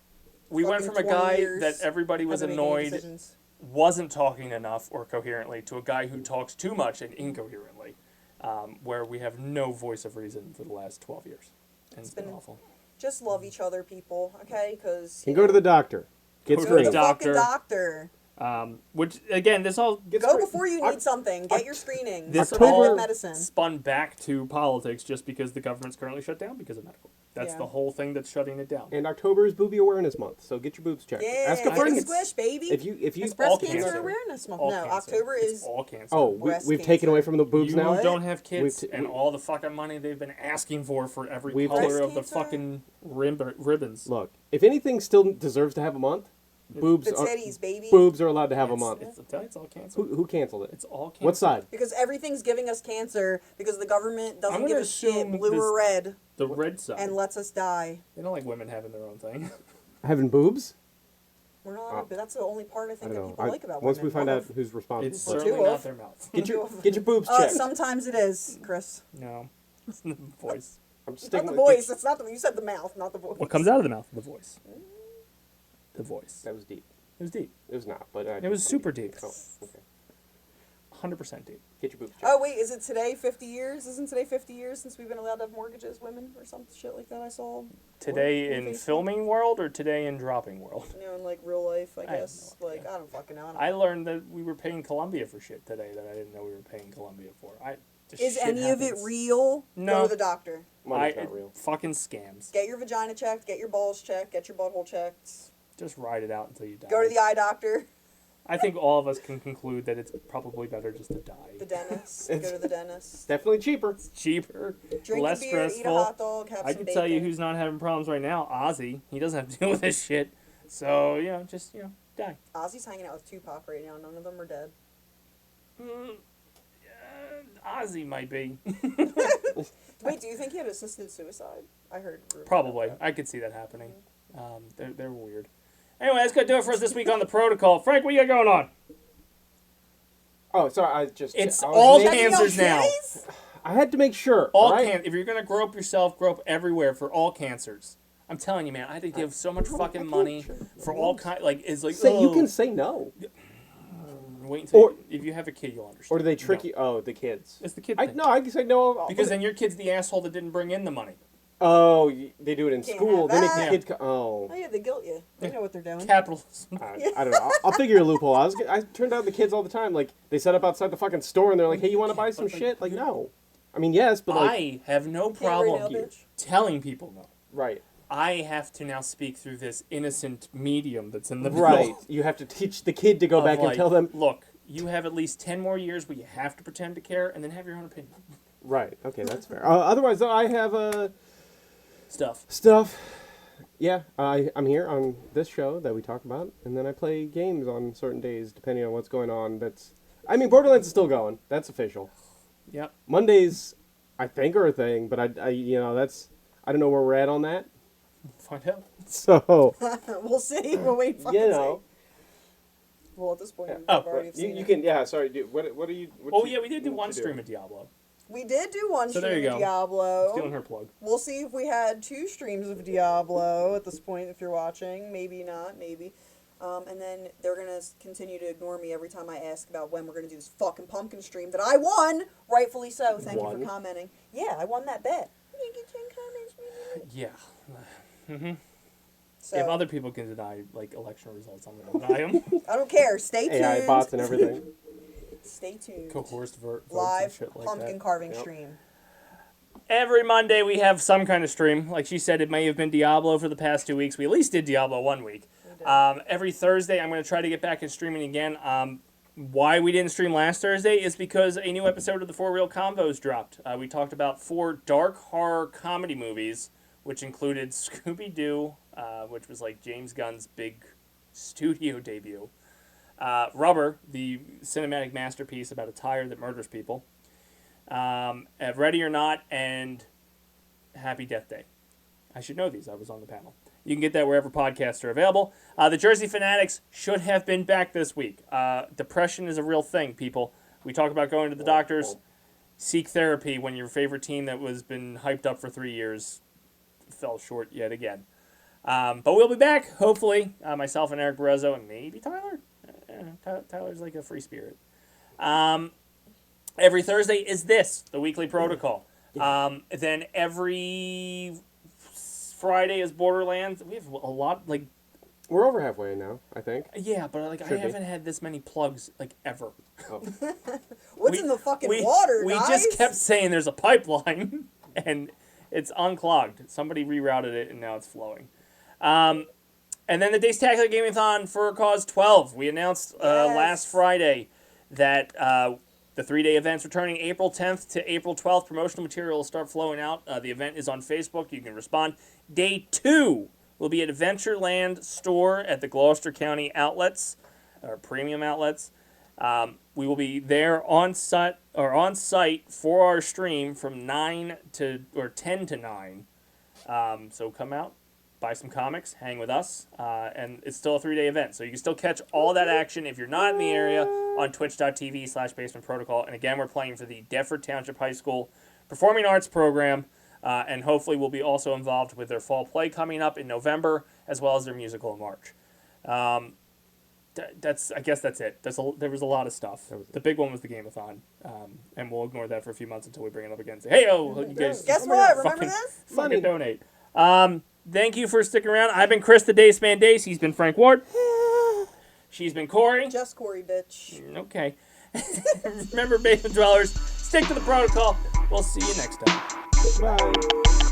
We went from a 20 guy years that everybody was hasn't made any annoyed decisions. wasn't talking enough or coherently to a guy who talks too much and incoherently, where we have no voice of reason for the last 12 years. And it's been awful. Just love each other, people, okay? Because And go to the doctor. Get Go to screened. the fucking doctor. Which, again, this all... Go before you need something. Get your screening. This Get all medicine. spun back to politics just because the government's currently shut down because of medical. That's Yeah. the whole thing that's shutting it down. And October is Boobie Awareness Month, so get your boobs checked. Yeah, Ask a get friend. the squish, baby. If you It's all breast cancer cancer. awareness month. All No, cancer. October It's is all cancer. Oh, breast we've cancer. taken away from the boobs You now. don't have kids, We've and all the fucking money they've been asking for every We've color ta- of the fucking ribbons. Look, if anything still deserves to have a month, boobs The are titties, baby. boobs are allowed to have a month. It's all cancer. Who canceled it? It's all cancer. What side? Because everything's giving us cancer because the government I'm doesn't gonna give a shit, assume blue or this- red, The red side. and lets us die. They don't like women having their own thing. Having boobs? We're not, but that's the only part I I think don't that know. people like about Once women. we find One out of- who's responsible, It's for it. certainly not their mouth. Get your boobs checked. Sometimes it is, Chris. No, it's the voice. I'm Not sticking the with voice. It's not the. You said the mouth, not the voice. What comes out of the mouth? The voice. The voice. That was deep. It was deep. It was not, but It was super deep. Oh, okay. 100% deep. Get your boobs checked. Oh wait, is it today 50 years? Isn't today 50 years since we've been allowed to have mortgages, women, or some shit like that? I saw. Today on in Facebook. filming world or today in dropping world? You know, in like real life, I I have guess. no Like I don't fucking know. I learned that we were paying Columbia for shit today that I didn't know we were paying Columbia for. Is any of it real? No. Go to the doctor. Money's not real. Fucking scams. Get your vagina checked. Get your balls checked. Get your butthole checked. Just ride it out until you die. Go to the eye doctor. I think all of us can conclude that it's probably better just to die. The dentist. Go to the dentist. Definitely cheaper. It's cheaper. Drink less a beer. stressful. Eat a hot dog. Have I some can tell you bacon. who's not having problems right now. Ozzy. He doesn't have to deal with this shit. So, just die. Ozzy's hanging out with Tupac right now. None of them are dead. Ozzy might be. Wait, do you think he had assisted suicide? I heard. rumors Probably. about that. I could see that happening. They're weird. Anyway, that's going to do it for us this week on The Protocol. Frank, what you got going on? Oh, sorry. It's I was all making- cancers now. I had to make sure. All right? If you're going to grope yourself, grope everywhere for all cancers. I'm telling you, man, I had to give so much fucking money for all kind. It's like, Say, you oh. can say no. Wait until Or- if you have a kid, you'll understand. Or do they trick No. you? Oh, the kids. It's the kid I thing. No, I can say no. Because then your kid's the asshole that didn't bring in the money. Oh, they do it in Can't school. They have make the that. kids. Oh. Oh yeah, they guilt you. They know what they're doing. Capitalism. I don't know. I'll figure a loophole. I turned out the kids all the time. Like they set up outside the fucking store and they're like, "Hey, you want to buy some shit?" Like, no. I mean, yes, but like, I have no right problem now, bitch. telling people no. right, I have to now speak through this innocent medium that's in the right. middle You have to teach the kid to go of, back and like, tell them. Look, you have at least 10 more years where you have to pretend to care and then have your own opinion. Right. Okay, that's fair. Otherwise, though, I have stuff. Yeah, I'm here on this show that we talk about, and then I play games on certain days depending on what's going on. Borderlands is still going. That's official. Yep. Mondays, I think, are a thing, but I I don't know where we're at on that. Find out. So We'll see. We'll wait. you know. Well, at this point, Oh, we've already seen you it. can. Yeah, sorry. What are you? Oh, yeah, we did do one stream of Diablo. We did do one So there stream you of go. Diablo. Stealing her plug. We'll see if we had 2 streams of Diablo at this point, if you're watching. Maybe not, maybe. And then they're going to continue to ignore me every time I ask about when we're going to do this fucking pumpkin stream that I won, rightfully so. Thank you for commenting. Yeah, I won that bet. You get 10 comments. Yeah. Mm-hmm. So, If other people can deny election results, I'm going to deny them. I don't care. Stay tuned. AI bots and everything. Stay tuned. Coerced votes and Live shit like pumpkin that. carving stream. Every Monday we have some kind of stream. Like she said, it may have been Diablo for the past 2 weeks. We at least did Diablo 1 week. Every Thursday I'm going to try to get back in streaming again. Why we didn't stream last Thursday is because a new episode of the 4 Real Combos dropped. We talked about 4 dark horror comedy movies, which included Scooby-Doo, which was like James Gunn's big studio debut. Rubber, the cinematic masterpiece about a tire that murders people. Ready or Not, and Happy Death Day. I should know these. I was on the panel. You can get that wherever podcasts are available. The Jersey Fanatics should have been back this week. Depression is a real thing, people. We talk about going to the doctors. seek therapy when your favorite team that was been hyped up for 3 years fell short yet again. But we'll be back, hopefully. Myself and Eric Barrezo and maybe Tyler. Tyler's like a free spirit. Every Thursday is the weekly protocol. Then every Friday is Borderlands. We have a lot, like... We're over halfway now, I think. Yeah, but like I haven't had this many plugs, like, ever. Oh. What's in the fucking water, We guys? just kept saying there's a pipeline, and it's unclogged. Somebody rerouted it, and now it's flowing. And then the Days Tackler Gaming-a-thon for Cause 12. We announced last Friday that the 3-day event's returning April 10th to April 12th. Promotional material will start flowing out. The event is on Facebook. You can respond. Day 2 will be at Adventureland store at the Gloucester County outlets, or premium outlets. We will be there on site for our stream from 10 to 9. So come out, buy some comics, hang with us, and it's still a 3-day event. So you can still catch all that action if you're not in the area on twitch.tv/Basement Protocol. And again, we're playing for the Deptford Township High School Performing Arts Program. And hopefully we'll be also involved with their fall play coming up in November, as well as their musical in March. I guess that's it. There was a lot of stuff. The big one was the Game-a-thon, and we'll ignore that for a few months until we bring it up again. Say, hey, you guys, guess what? Remember this? Fucking donate. Thank you for sticking around. I've been Chris the Dace Man Dace. He's been Frank Ward. She's been Corey. Just Corey, bitch. Okay. Remember, Basement Dwellers, stick to the protocol. We'll see you next time. Bye.